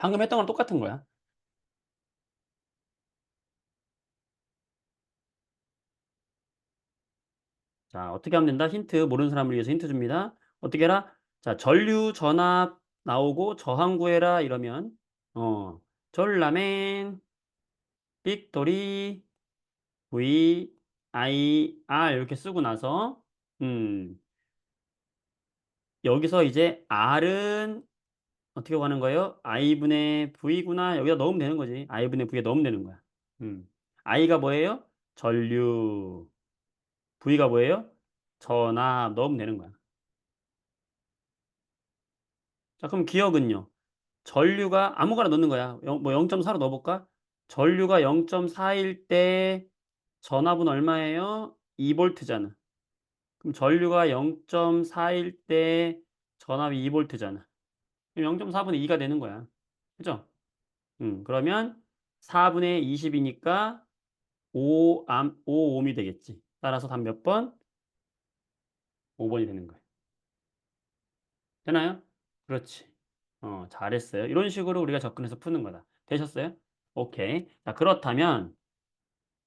방금 했던 거랑 똑같은 거야. 자, 어떻게 하면 된다? 힌트 모르는 사람을 위해서 힌트 줍니다. 어떻게 해라? 자, 전류 전압 나오고 저항 구해라 이러면 전라멘 빅토리 V I R 이렇게 쓰고 나서 음, 여기서 이제 R은 어떻게 구하는 거예요? I분의 V구나. 여기다 넣으면 되는 거지. I분의 V에 넣으면 되는 거야. 음. I가 뭐예요? 전류. V가 뭐예요? 전압 넣으면 되는 거야. 자, 그럼 기억은요? 전류가 아무거나 넣는 거야. 뭐 0.4로 넣어볼까? 전류가 0.4일 때 전압은 얼마예요? 2볼트잖아. 그럼 전류가 0.4일 때 전압이 2볼트잖아. 그럼 0.4분의 2가 되는 거야. 그죠? 그러면 4분의 20이니까 5옴이 되겠지. 따라서 답 몇 번? 5번이 되는 거야. 되나요? 그렇지. 잘했어요. 이런 식으로 우리가 접근해서 푸는 거다. 되셨어요? 오케이. 자, 그렇다면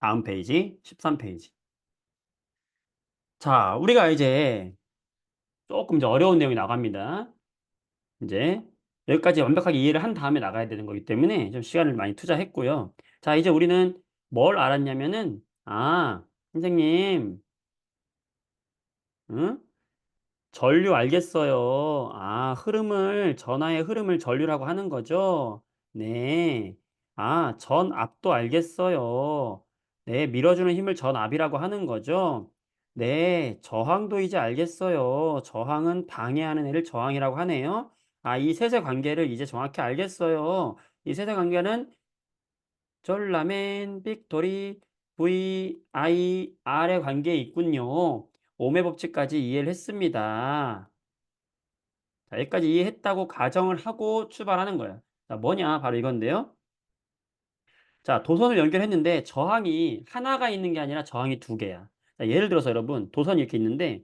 다음 페이지, 13페이지. 자, 우리가 이제 조금 이제 어려운 내용이 나갑니다. 이제 여기까지 완벽하게 이해를 한 다음에 나가야 되는 거기 때문에 좀 시간을 많이 투자했고요. 자, 이제 우리는 뭘 알았냐면은, 선생님, 응? 전류 알겠어요. 전하의 흐름을 전류라고 하는 거죠? 네. 전압도 알겠어요. 네, 밀어주는 힘을 전압이라고 하는 거죠? 네, 저항도 이제 알겠어요. 저항은 방해하는 애를 저항이라고 하네요. 이 세세 관계를 이제 정확히 알겠어요. 이 세세 관계는 전라멘, 빅토리, V, I, R의 관계에 있군요. 오음의 법칙까지 이해를 했습니다. 자, 여기까지 이해했다고 가정을 하고 출발하는 거예요. 자, 뭐냐? 바로 이건데요. 자, 도선을 연결했는데 저항이 하나가 있는 게 아니라 저항이 두 개야. 자, 예를 들어서 여러분, 도선이 이렇게 있는데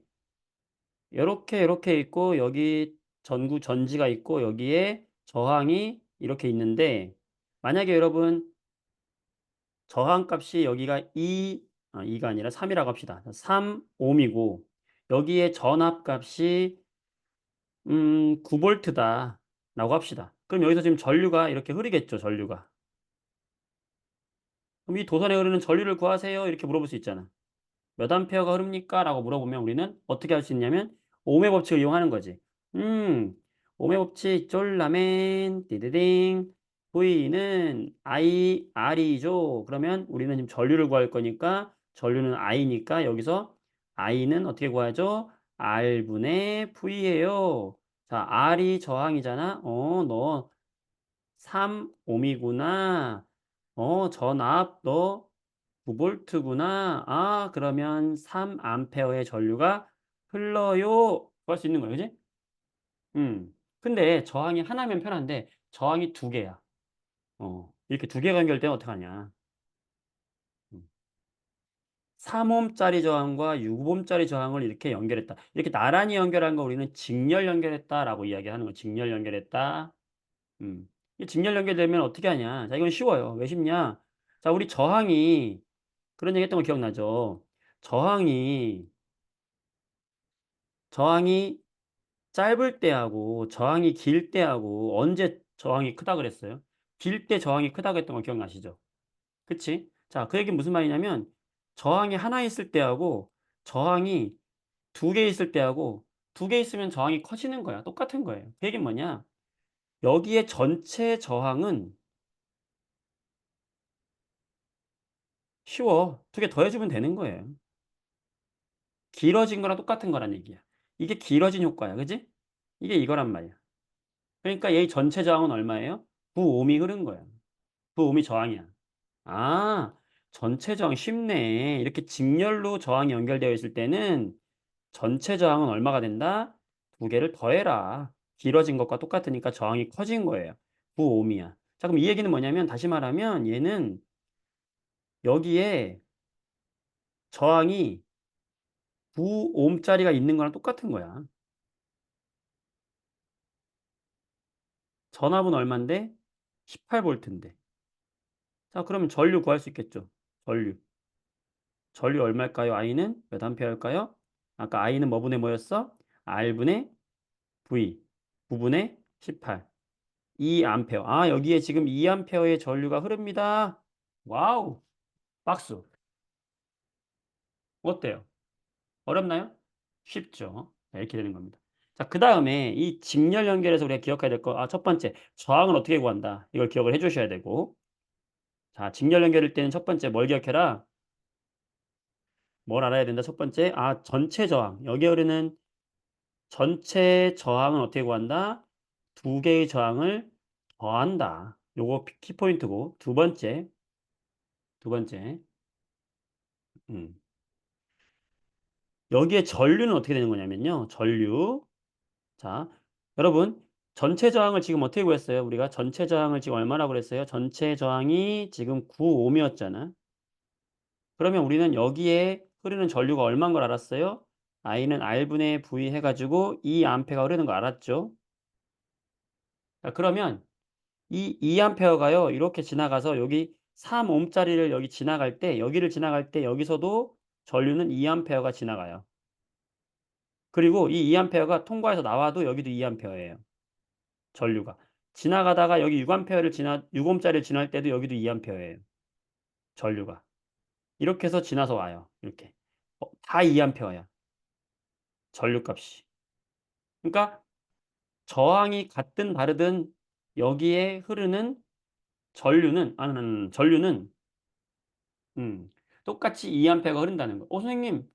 이렇게 있고 여기 전지가 있고 여기에 저항이 이렇게 있는데 만약에 여러분 저항값이 여기가 2가 아니라 3이라고 합시다. 3옴이고 여기에 전압값이 9볼트다 라고 합시다. 그럼 여기서 지금 전류가 이렇게 흐르겠죠, 전류가. 그럼 이 도선에 흐르는 전류를 구하세요. 이렇게 물어볼 수 있잖아. 몇 암페어가 흐릅니까? 라고 물어보면 우리는 어떻게 할 수 있냐면 오음의 법칙을 이용하는 거지. 음, 오음의 법칙 쫄라멘 띠드딩 V는 IR이죠. 그러면 우리는 지금 전류를 구할 거니까 전류는 I니까 여기서 I는 어떻게 구하죠? R분의 V예요. 자, R이 저항이잖아. 너 3옴이구나. 전압 너 9볼트구나. 그러면 3암페어의 전류가 흘러요. 그럴 수 있는 거예요. 그지? 근데 저항이 하나면 편한데 저항이 두 개야. 이렇게 두 개가 연결되면 어떡하냐. 음. 3옴짜리 저항과 6옴짜리 저항을 이렇게 연결했다. 이렇게 나란히 연결한 거 우리는 직렬 연결했다라고 이야기하는 거. 직렬 연결했다. 음. 이 직렬 연결되면 어떻게 하냐. 자, 이건 쉬워요. 왜 쉽냐? 자, 우리 저항이 그런 얘기 했던 거 기억나죠? 저항이 저항이 짧을 때하고 저항이 길 때하고 언제 저항이 크다 그랬어요? 길 때 저항이 크다고 했던 거 기억나시죠? 그치? 자, 그 얘기는 무슨 말이냐면 저항이 하나 있을 때하고 저항이 두 개 있을 때하고 두 개 있으면 저항이 커지는 거야. 똑같은 거예요. 그 얘기는 뭐냐? 여기에 전체 저항은 쉬워. 두 개 더해주면 되는 거예요. 길어진 거랑 똑같은 거란 얘기야. 이게 길어진 효과야. 그지? 이게 이거란 말이야. 그러니까 얘 전체 저항은 얼마예요? 9옴이 흐른 거야. 9옴이 저항이야. 아, 전체 저항 쉽네. 이렇게 직렬로 저항이 연결되어 있을 때는 전체 저항은 얼마가 된다? 두 개를 더해라. 길어진 것과 똑같으니까 저항이 커진 거예요. 9옴이야. 자, 그럼 이 얘기는 뭐냐면 다시 말하면 얘는 여기에 저항이 9옴짜리가 있는 거랑 똑같은 거야. 전압은 얼만데? 18V인데. 자, 그러면 전류 구할 수 있겠죠. 전류. 전류 얼마일까요? I는 몇 암페어일까요? 아까 I는 뭐분의 뭐였어? R분의 V. 9분의 18. 2암페어. 아, 여기에 지금 2암페어의 전류가 흐릅니다. 와우. 박수. 어때요? 어렵나요? 쉽죠. 자, 이렇게 되는 겁니다. 자, 그 다음에 이 직렬 연결에서 우리가 기억해야 될 거, 첫 번째, 저항을 어떻게 구한다. 이걸 기억을 해 주셔야 되고. 자, 직렬 연결일 때는 첫 번째 뭘 기억해라? 뭘 알아야 된다? 첫 번째, 전체 저항. 여기에 흐르는 전체 저항은 어떻게 구한다? 두 개의 저항을 더한다. 요거 키포인트고. 두 번째, 음. 여기에 전류는 어떻게 되는 거냐면요. 전류. 자, 여러분, 전체 저항을 지금 어떻게 구했어요? 우리가 전체 저항을 지금 얼마라고 그랬어요? 전체 저항이 지금 9옴이었잖아. 그러면 우리는 여기에 흐르는 전류가 얼마인 걸 알았어요? I는 R분의 V 해가지고 2A가 흐르는 거 알았죠? 자, 그러면 이 2A가요, 이렇게 지나가서 여기 3옴짜리를 여기 지나갈 때, 여기를 지나갈 때 여기서도 전류는 2A가 지나가요. 그리고 이 2A가 통과해서 나와도 여기도 2A예요. 전류가. 지나가다가 여기 6옴짜리를 지날 때도 여기도 2A예요. 전류가. 이렇게 해서 지나서 와요. 이렇게. 다 2A야. 전류값이. 그러니까 저항이 같든 다르든 여기에 흐르는 전류는 똑같이 2A가 흐른다는 거. 선생님,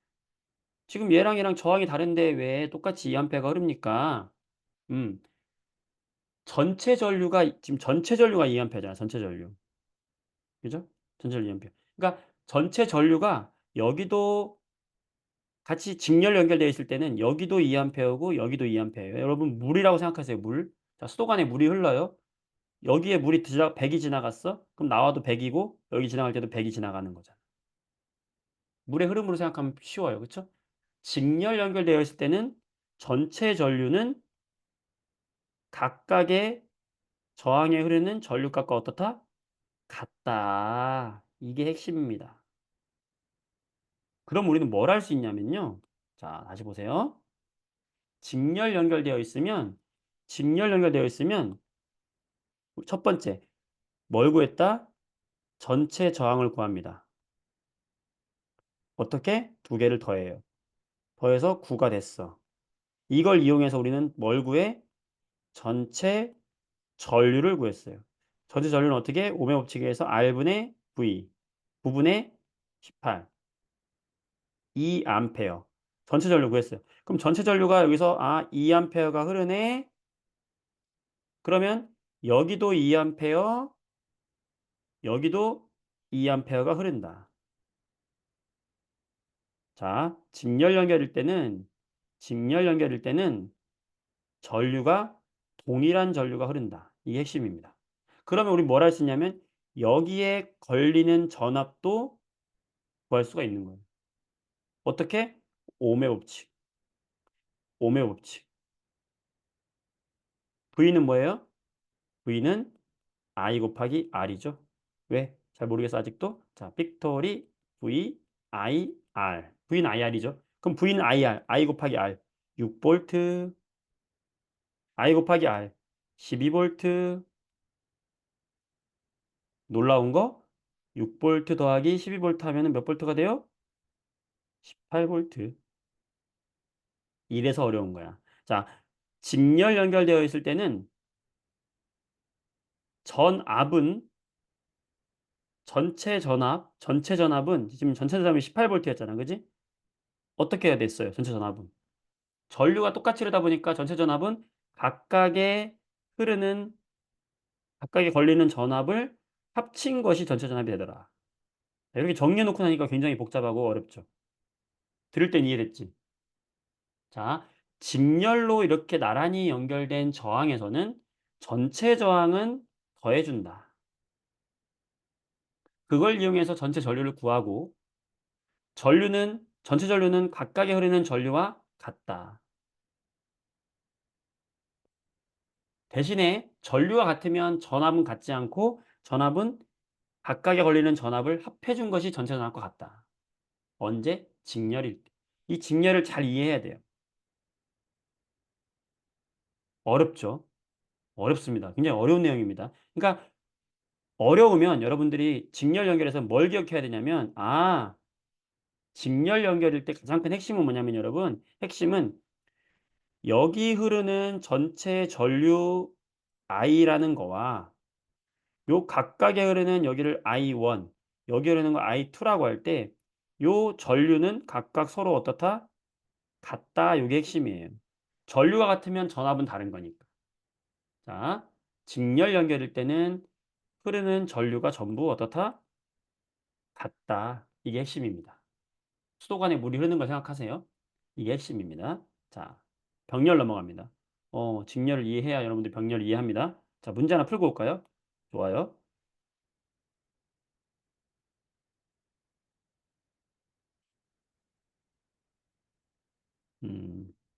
지금 얘랑 저항이 다른데 왜 똑같이 2A가 흐릅니까? 음, 지금 전체 전류가 2A잖아, 전체 전류. 그죠? 전체 전류 2A. 그러니까 전체 전류가 여기도 같이 직렬 연결되어 있을 때는 여기도 2A고 여기도 2A예요. 여러분, 물이라고 생각하세요, 물. 자, 수도관에 물이 흘러요. 여기에 물이 100이 지나갔어? 그럼 나와도 100이고 여기 지나갈 때도 100이 지나가는 거잖아. 물의 흐름으로 생각하면 쉬워요. 그렇죠? 직렬 연결되어 있을 때는 전체 전류는 각각의 저항에 흐르는 전류값과 어떻다? 같다. 이게 핵심입니다. 그럼 우리는 뭘 할 수 있냐면요. 자, 다시 보세요. 직렬 연결되어 있으면 첫 번째 뭘 구했다? 전체 저항을 구합니다. 어떻게? 두 개를 더해요. 더해서 9가 됐어. 이걸 이용해서 우리는 뭘 구해? 전체 전류를 구했어요. 전체 전류는 어떻게? 오음의 법칙에 의해서 R분의 V 9분의 18 2A 전체 전류 구했어요. 그럼 전체 전류가 여기서 2A가 흐르네. 그러면 여기도 2A, 여기도 2A가 흐른다. 자, 직렬 연결일 때는 전류가 동일한 전류가 흐른다. 이게 핵심입니다. 그러면 우리 뭘 할 수 있냐면 여기에 걸리는 전압도 구할 수가 있는 거예요. 어떻게? 오음의 법칙. 오음의 법칙. V는 뭐예요? V는 I 곱하기 R이죠. 왜? 잘 모르겠어 아직도. 자, 빅토리 V I R. V는 IR이죠. 그럼 V는 IR. I 곱하기 R. 6V. I 곱하기 R. 12V. 놀라운 거? 6V 더하기 12V 하면 몇 볼트가 돼요? 18V. 이래서 어려운 거야. 자, 직렬 연결되어 있을 때는 전압은 전체 전압은 지금 전체 전압이 18V였잖아. 그지? 어떻게 해야 됐어요? 전체 전압은. 전류가 똑같이 흐르다 보니까 전체 전압은 각각의 흐르는 각각에 걸리는 전압을 합친 것이 전체 전압이 되더라. 이렇게 정리해 놓고 나니까 굉장히 복잡하고 어렵죠. 들을 땐 이해됐지? 자, 직렬로 이렇게 나란히 연결된 저항에서는 전체 저항은 더해준다. 그걸 이용해서 전체 전류를 구하고 전체 전류는 각각에 흐르는 전류와 같다. 대신에 전류가 같으면 전압은 같지 않고 전압은 각각에 걸리는 전압을 합해 준 것이 전체 전압과 같다. 언제? 직렬일 때. 이 직렬을 잘 이해해야 돼요. 어렵죠? 어렵습니다. 굉장히 어려운 내용입니다. 그러니까 어려우면 여러분들이 직렬 연결에서 뭘 기억해야 되냐면 직렬 연결일 때 가장 큰 핵심은 뭐냐면 여러분 핵심은 여기 흐르는 전체 전류 I라는 거와 요 각각에 흐르는 여기를 I1 여기 흐르는 거 I2라고 할 때 요 전류는 각각 서로 어떻다? 같다. 요게 핵심이에요. 전류가 같으면 전압은 다른 거니까. 자, 직렬 연결일 때는 흐르는 전류가 전부 어떻다? 같다. 이게 핵심입니다. 수도관에 물이 흐르는 걸 생각하세요. 이게 핵심입니다. 자, 병렬 넘어갑니다. 직렬을 이해해야 여러분들 병렬을 이해합니다. 자, 문제 하나 풀고 올까요? 좋아요.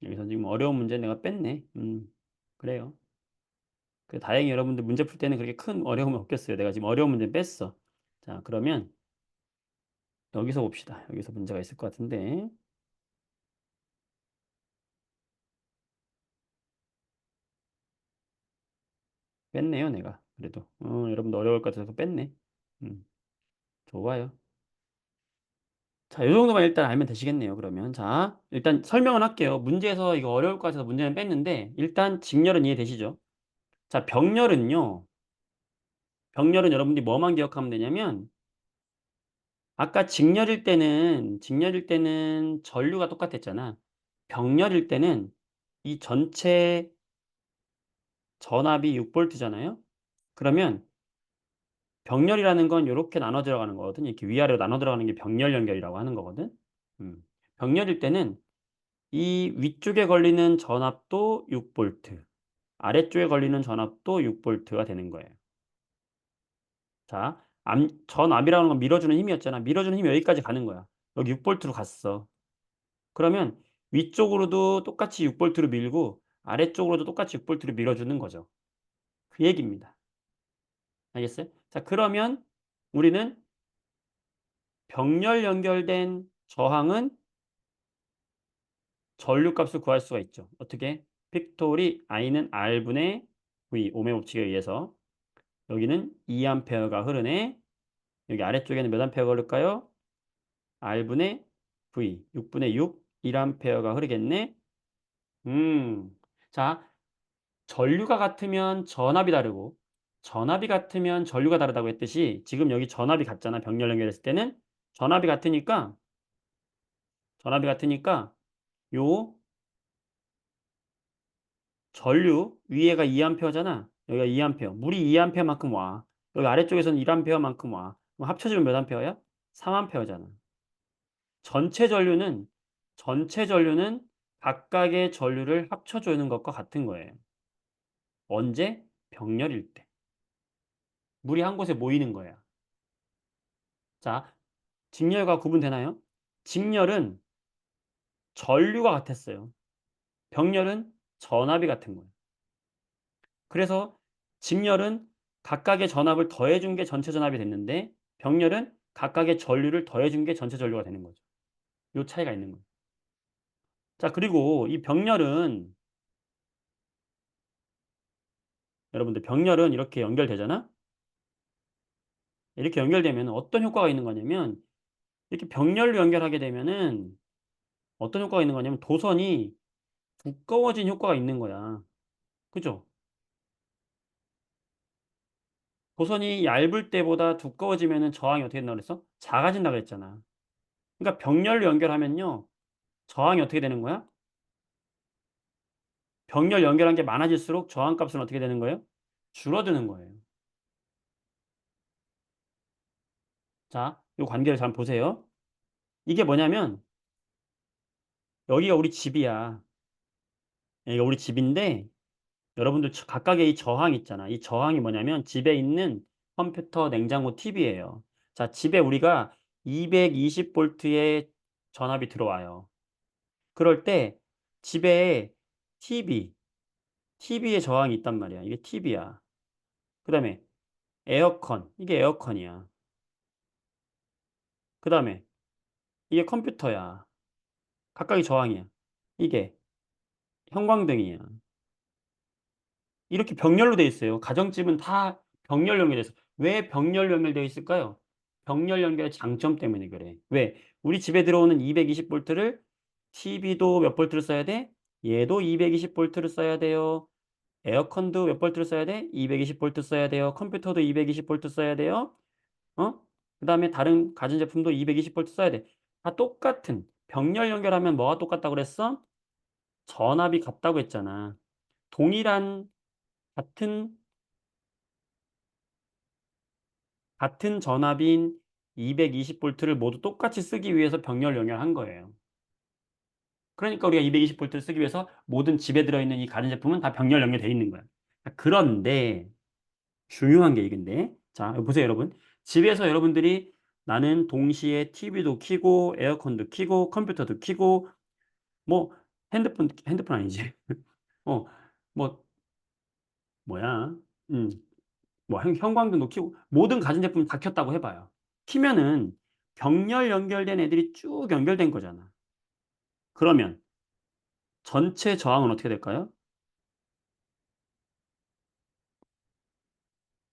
여기서 지금 어려운 문제 내가 뺐네. 그래요. 다행히 여러분들 문제 풀 때는 그렇게 큰 어려움이 없겠어요. 내가 지금 어려운 문제 뺐어. 자, 그러면 여기서 봅시다. 여기서 문제가 있을 것 같은데. 뺐네요, 내가. 그래도. 여러분들 어려울 것 같아서 뺐네. 음, 좋아요. 자, 요 정도만 일단 알면 되시겠네요, 그러면. 자, 일단 설명을 할게요. 문제에서 이거 어려울 것 같아서 문제는 뺐는데, 일단 직렬은 이해되시죠? 자, 병렬은 여러분들이 뭐만 기억하면 되냐면, 아까 직렬일 때는 전류가 똑같았잖아. 병렬일 때는 이 전체 전압이 6V잖아요. 그러면 병렬이라는 건 요렇게 나눠 들어가는 거거든. 이렇게 위아래로 나눠 들어가는 게 병렬 연결이라고 하는 거거든. 음. 병렬일 때는 이 위쪽에 걸리는 전압도 6V, 아래쪽에 걸리는 전압도 6V가 되는 거예요. 자, 전압이라는 건 밀어주는 힘이었잖아. 밀어주는 힘이 여기까지 가는 거야. 여기 6V로 갔어. 그러면 위쪽으로도 똑같이 6V로 밀고 아래쪽으로도 똑같이 6V로 밀어주는 거죠. 그 얘기입니다. 알겠어요? 자, 그러면 우리는 병렬 연결된 저항은 전류값을 구할 수가 있죠. 어떻게? 픽토리 I는 R분의 V, 오음의 법칙에 의해서 여기는 2A가 흐르네. 여기 아래쪽에는 몇 암페어가 흐를까요? R분의 V, 6분의 6, 1A가 흐르겠네. 자, 전류가 같으면 전압이 다르고 전압이 같으면 전류가 다르다고 했듯이 지금 여기 전압이 같잖아. 병렬 연결했을 때는 전압이 같으니까 요 전류 위에가 2A잖아. 여기가 2A. 물이 2A만큼 와. 여기 아래쪽에서는 1A만큼 와. 그럼 합쳐지면 몇 암페어야? 3A잖아. 전체 전류는 각각의 전류를 합쳐주는 것과 같은 거예요. 언제? 병렬일 때. 물이 한 곳에 모이는 거야. 자, 직렬과 구분되나요? 직렬은 전류가 같았어요. 병렬은 전압이 같은 거예요. 그래서 직렬은 각각의 전압을 더해준 게 전체 전압이 됐는데 병렬은 각각의 전류를 더해준 게 전체 전류가 되는 거죠. 요 차이가 있는 거예요. 자, 그리고 이 병렬은 여러분들 병렬은 이렇게 연결되잖아? 이렇게 연결되면 어떤 효과가 있는 거냐면 이렇게 병렬로 연결하게 되면은 어떤 효과가 있는 거냐면 도선이 두꺼워진 효과가 있는 거야. 그죠? 도선이 얇을 때보다 두꺼워지면은 저항이 어떻게 된다고 그랬어? 작아진다고 그랬잖아. 그러니까 병렬로 연결하면요. 저항이 어떻게 되는 거야? 병렬 연결한 게 많아질수록 저항값은 어떻게 되는 거예요? 줄어드는 거예요. 자, 이 관계를 잘 보세요. 이게 뭐냐면 여기가 우리 집이야. 여기가 우리 집인데 여러분들 각각의 이 저항 있잖아. 이 저항이 뭐냐면 집에 있는 컴퓨터, 냉장고, TV예요. 자, 집에 우리가 220V의 전압이 들어와요. 그럴 때 집에 TV, TV에 저항이 있단 말이야. 이게 TV야. 그 다음에 에어컨. 이게 에어컨이야. 그 다음에 이게 컴퓨터야. 각각의 저항이야. 이게 형광등이야. 이렇게 병렬로 돼 있어요. 가정집은 다 병렬 연결돼 있어. 왜 병렬 연결되어 있을까요? 병렬 연결의 장점 때문에 그래. 왜? 우리 집에 들어오는 220V를 TV도 몇 볼트를 써야 돼? 얘도 220V를 써야 돼요. 에어컨도 몇 볼트를 써야 돼? 220V 써야 돼요. 컴퓨터도 220V 써야 돼요. 어? 그다음에 다른 가전제품도 220V 써야 돼. 다 똑같은 병렬 연결하면 뭐가 똑같다고 그랬어? 전압이 같다고 했잖아. 동일한 같은 전압인 220V를 모두 똑같이 쓰기 위해서 병렬 연결한 거예요. 그러니까 우리가 220V를 쓰기 위해서 모든 집에 들어있는 이 가전제품은 다 병렬 연결돼 있는 거야. 그런데 중요한 게 이건데, 자, 보세요, 여러분. 집에서 여러분들이 나는 동시에 TV도 켜고, 에어컨도 켜고, 컴퓨터도 켜고, 뭐, 핸드폰 아니지. 어, 뭐, 뭐야. 음, 뭐, 형광등도 켜고, 모든 가전제품 다 켰다고 해봐요. 키면은 병렬 연결된 애들이 쭉 연결된 거잖아. 그러면 전체 저항은 어떻게 될까요?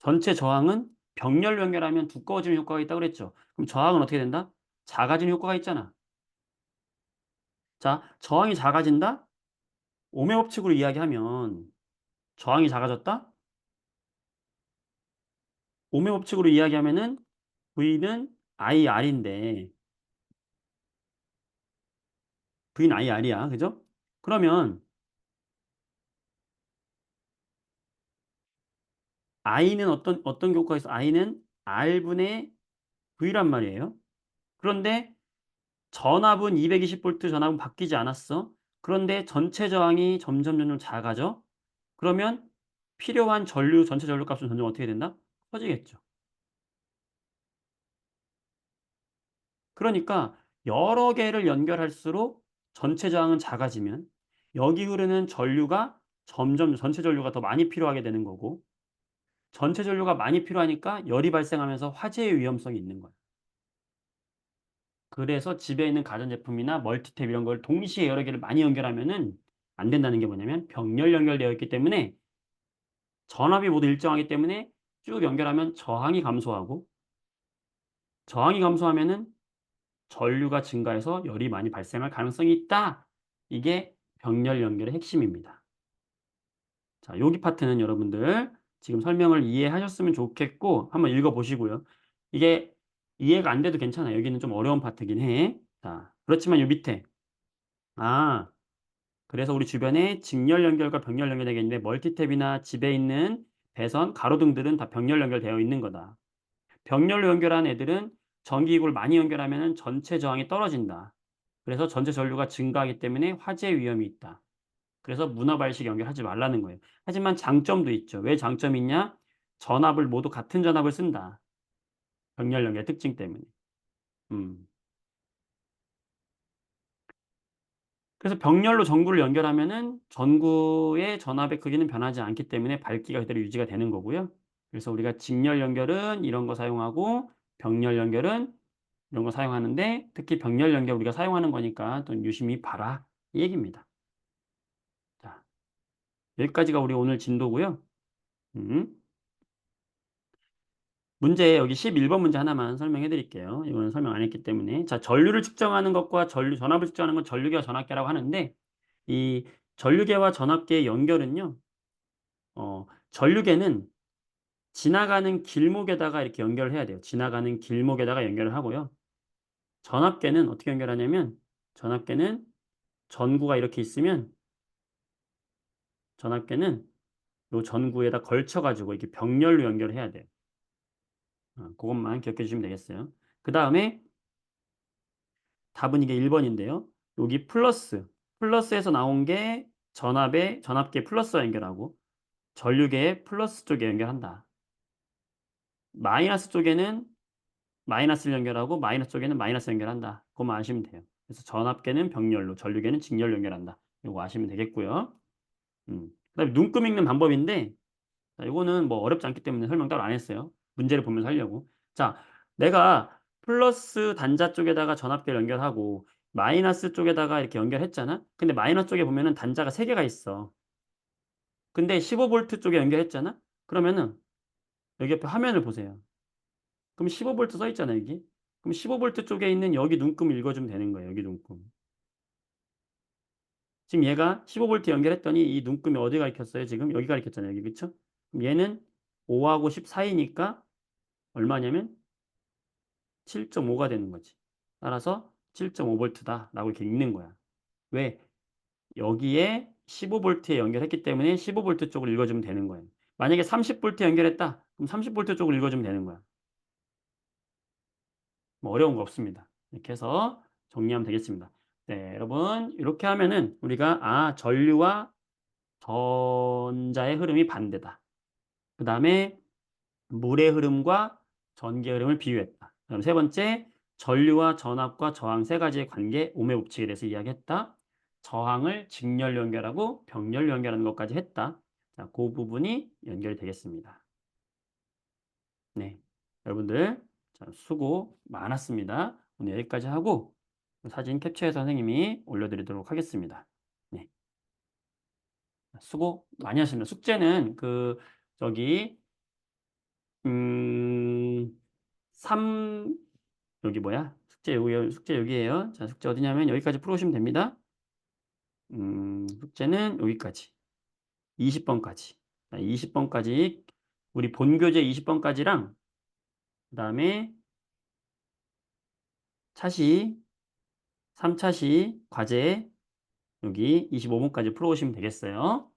전체 저항은 병렬 연결하면 두꺼워지는 효과가 있다고 그랬죠. 그럼 저항은 어떻게 된다? 작아지는 효과가 있잖아. 자, 저항이 작아진다? 오hm 법칙으로 이야기하면 저항이 작아졌다? 오hm 법칙으로 이야기하면은 V는 IR인데 V는 IR이야. 그죠? 그러면 I는 어떤 효과가 있어? I는 R분의 V란 말이에요. 그런데 전압은 220V 전압은 바뀌지 않았어. 그런데 전체 저항이 점점 작아져. 그러면 필요한 전체 전류 값은 점점 어떻게 된다? 커지겠죠. 그러니까 여러 개를 연결할수록 전체 저항은 작아지면 여기 흐르는 전류가 점점 전체 전류가 더 많이 필요하게 되는 거고 전체 전류가 많이 필요하니까 열이 발생하면서 화재의 위험성이 있는 거예요. 그래서 집에 있는 가전제품이나 멀티탭 이런 걸 동시에 여러 개를 많이 연결하면은 안 된다는 게 뭐냐면 병렬 연결되어 있기 때문에 전압이 모두 일정하기 때문에 쭉 연결하면 저항이 감소하고 저항이 감소하면은 전류가 증가해서 열이 많이 발생할 가능성이 있다. 이게 병렬 연결의 핵심입니다. 자, 여기 파트는 여러분들 지금 설명을 이해하셨으면 좋겠고 한번 읽어보시고요. 이게 이해가 안 돼도 괜찮아요. 여기는 좀 어려운 파트긴 해. 자, 그렇지만 이 밑에 아, 그래서 우리 주변에 직렬 연결과 병렬 연결되겠는데 멀티탭이나 집에 있는 배선, 가로등들은 다 병렬 연결되어 있는 거다. 병렬로 연결한 애들은 전기구를 많이 연결하면 전체 저항이 떨어진다. 그래서 전체 전류가 증가하기 때문에 화재 위험이 있다. 그래서 문화발식 연결하지 말라는 거예요. 하지만 장점도 있죠. 왜 장점이 있냐? 전압을 모두 같은 전압을 쓴다. 병렬 연결 특징 때문에. 음. 그래서 병렬로 전구를 연결하면은 전구의 전압의 크기는 변하지 않기 때문에 밝기가 그대로 유지가 되는 거고요. 그래서 우리가 직렬 연결은 이런 거 사용하고 병렬 연결은 이런 거 사용하는데 특히 병렬 연결 우리가 사용하는 거니까 또 유심히 봐라 이 얘기입니다. 자, 여기까지가 우리 오늘 진도고요. 음. 문제 여기 11번 문제 하나만 설명해 드릴게요. 이거는 설명 안 했기 때문에. 자, 전류를 측정하는 것과 전압을 측정하는 건 전류계와 전압계라고 하는데 이 전류계와 전압계의 연결은요. 전류계는 지나가는 길목에다가 이렇게 연결을 해야 돼요. 지나가는 길목에다가 연결을 하고요. 전압계는 어떻게 연결하냐면 전압계는 전구가 이렇게 있으면 전압계는 요 전구에다 걸쳐 가지고 이렇게 병렬로 연결을 해야 돼요. 그것만 기억해 주시면 되겠어요. 그다음에 답은 이게 1번인데요. 여기 플러스에서 나온 게 전압계 플러스와 연결하고 전류계의 플러스 쪽에 연결한다. 마이너스 쪽에는 마이너스를 연결하고 마이너스 쪽에는 마이너스 연결한다. 그것만 아시면 돼요. 그래서 전압계는 병렬로, 전류계는 직렬로 연결한다. 이거 아시면 되겠고요. 음. 그다음에 눈금 읽는 방법인데 자, 이거는 뭐 어렵지 않기 때문에 설명 따로 안 했어요. 문제를 보면서 하려고. 자, 내가 플러스 단자 쪽에다가 전압계를 연결하고 마이너스 쪽에다가 이렇게 연결했잖아. 근데 마이너스 쪽에 보면은 단자가 3개가 있어. 근데 15V 쪽에 연결했잖아. 그러면은 여기 옆에 화면을 보세요. 그럼 15V 써 있잖아, 여기. 그럼 15V 쪽에 있는 여기 눈금을 읽어주면 되는 거예요. 여기 눈금. 지금 얘가 15V 연결했더니 이 눈금이 어디 가리켰어요? 지금 여기 가리켰잖아요. 여기 그쵸? 그럼 얘는 5하고 10 사이니까 얼마냐면 7.5가 되는 거지. 따라서 7.5V다 라고 이렇게 읽는 거야. 왜? 여기에 15V에 연결했기 때문에 15V 쪽을 읽어주면 되는 거예요. 만약에 30V 연결했다. 그럼 30V 쪽을 읽어주면 되는 거야. 뭐 어려운 거 없습니다. 이렇게 해서 정리하면 되겠습니다. 네, 여러분 이렇게 하면은 우리가 전류와 전자의 흐름이 반대다. 그 다음에 물의 흐름과 전기의 흐름을 비유했다. 그다음 세 번째, 전류와 전압과 저항 세 가지의 관계, 오음의 법칙에 대해서 이야기했다. 저항을 직렬로 연결하고 병렬로 연결하는 것까지 했다. 자, 그 부분이 연결이 되겠습니다. 네, 여러분들 자, 수고 많았습니다. 오늘 여기까지 하고 사진 캡처해서 선생님이 올려드리도록 하겠습니다. 네, 수고 많이 하셨습니다. 숙제는 저기 3 여기 뭐야? 숙제 여기에요. 자, 숙제 어디냐면 여기까지 풀어오시면 됩니다. 숙제는 여기까지. 20번까지. 자, 20번까지 우리 본교재 20번까지랑 그다음에 차시 3차시 과제 여기 25번까지 풀어오시면 되겠어요.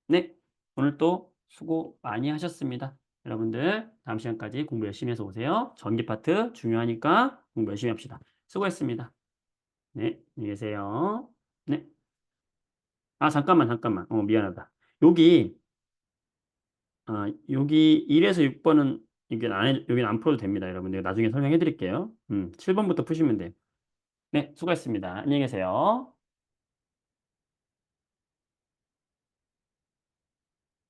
네. 오늘 또 수고 많이 하셨습니다. 여러분들 다음 시간까지 공부 열심히 해서 오세요. 전기 파트 중요하니까 공부 열심히 합시다. 수고했습니다. 네. 안녕히 계세요. 네. 아, 잠깐만. 미안하다. 여기, 여기 1에서 6번은 여기는 안 풀어도 됩니다. 여러분들 나중에 설명해 드릴게요. 7번부터 푸시면 돼요. 네, 수고했습니다. 안녕히 계세요.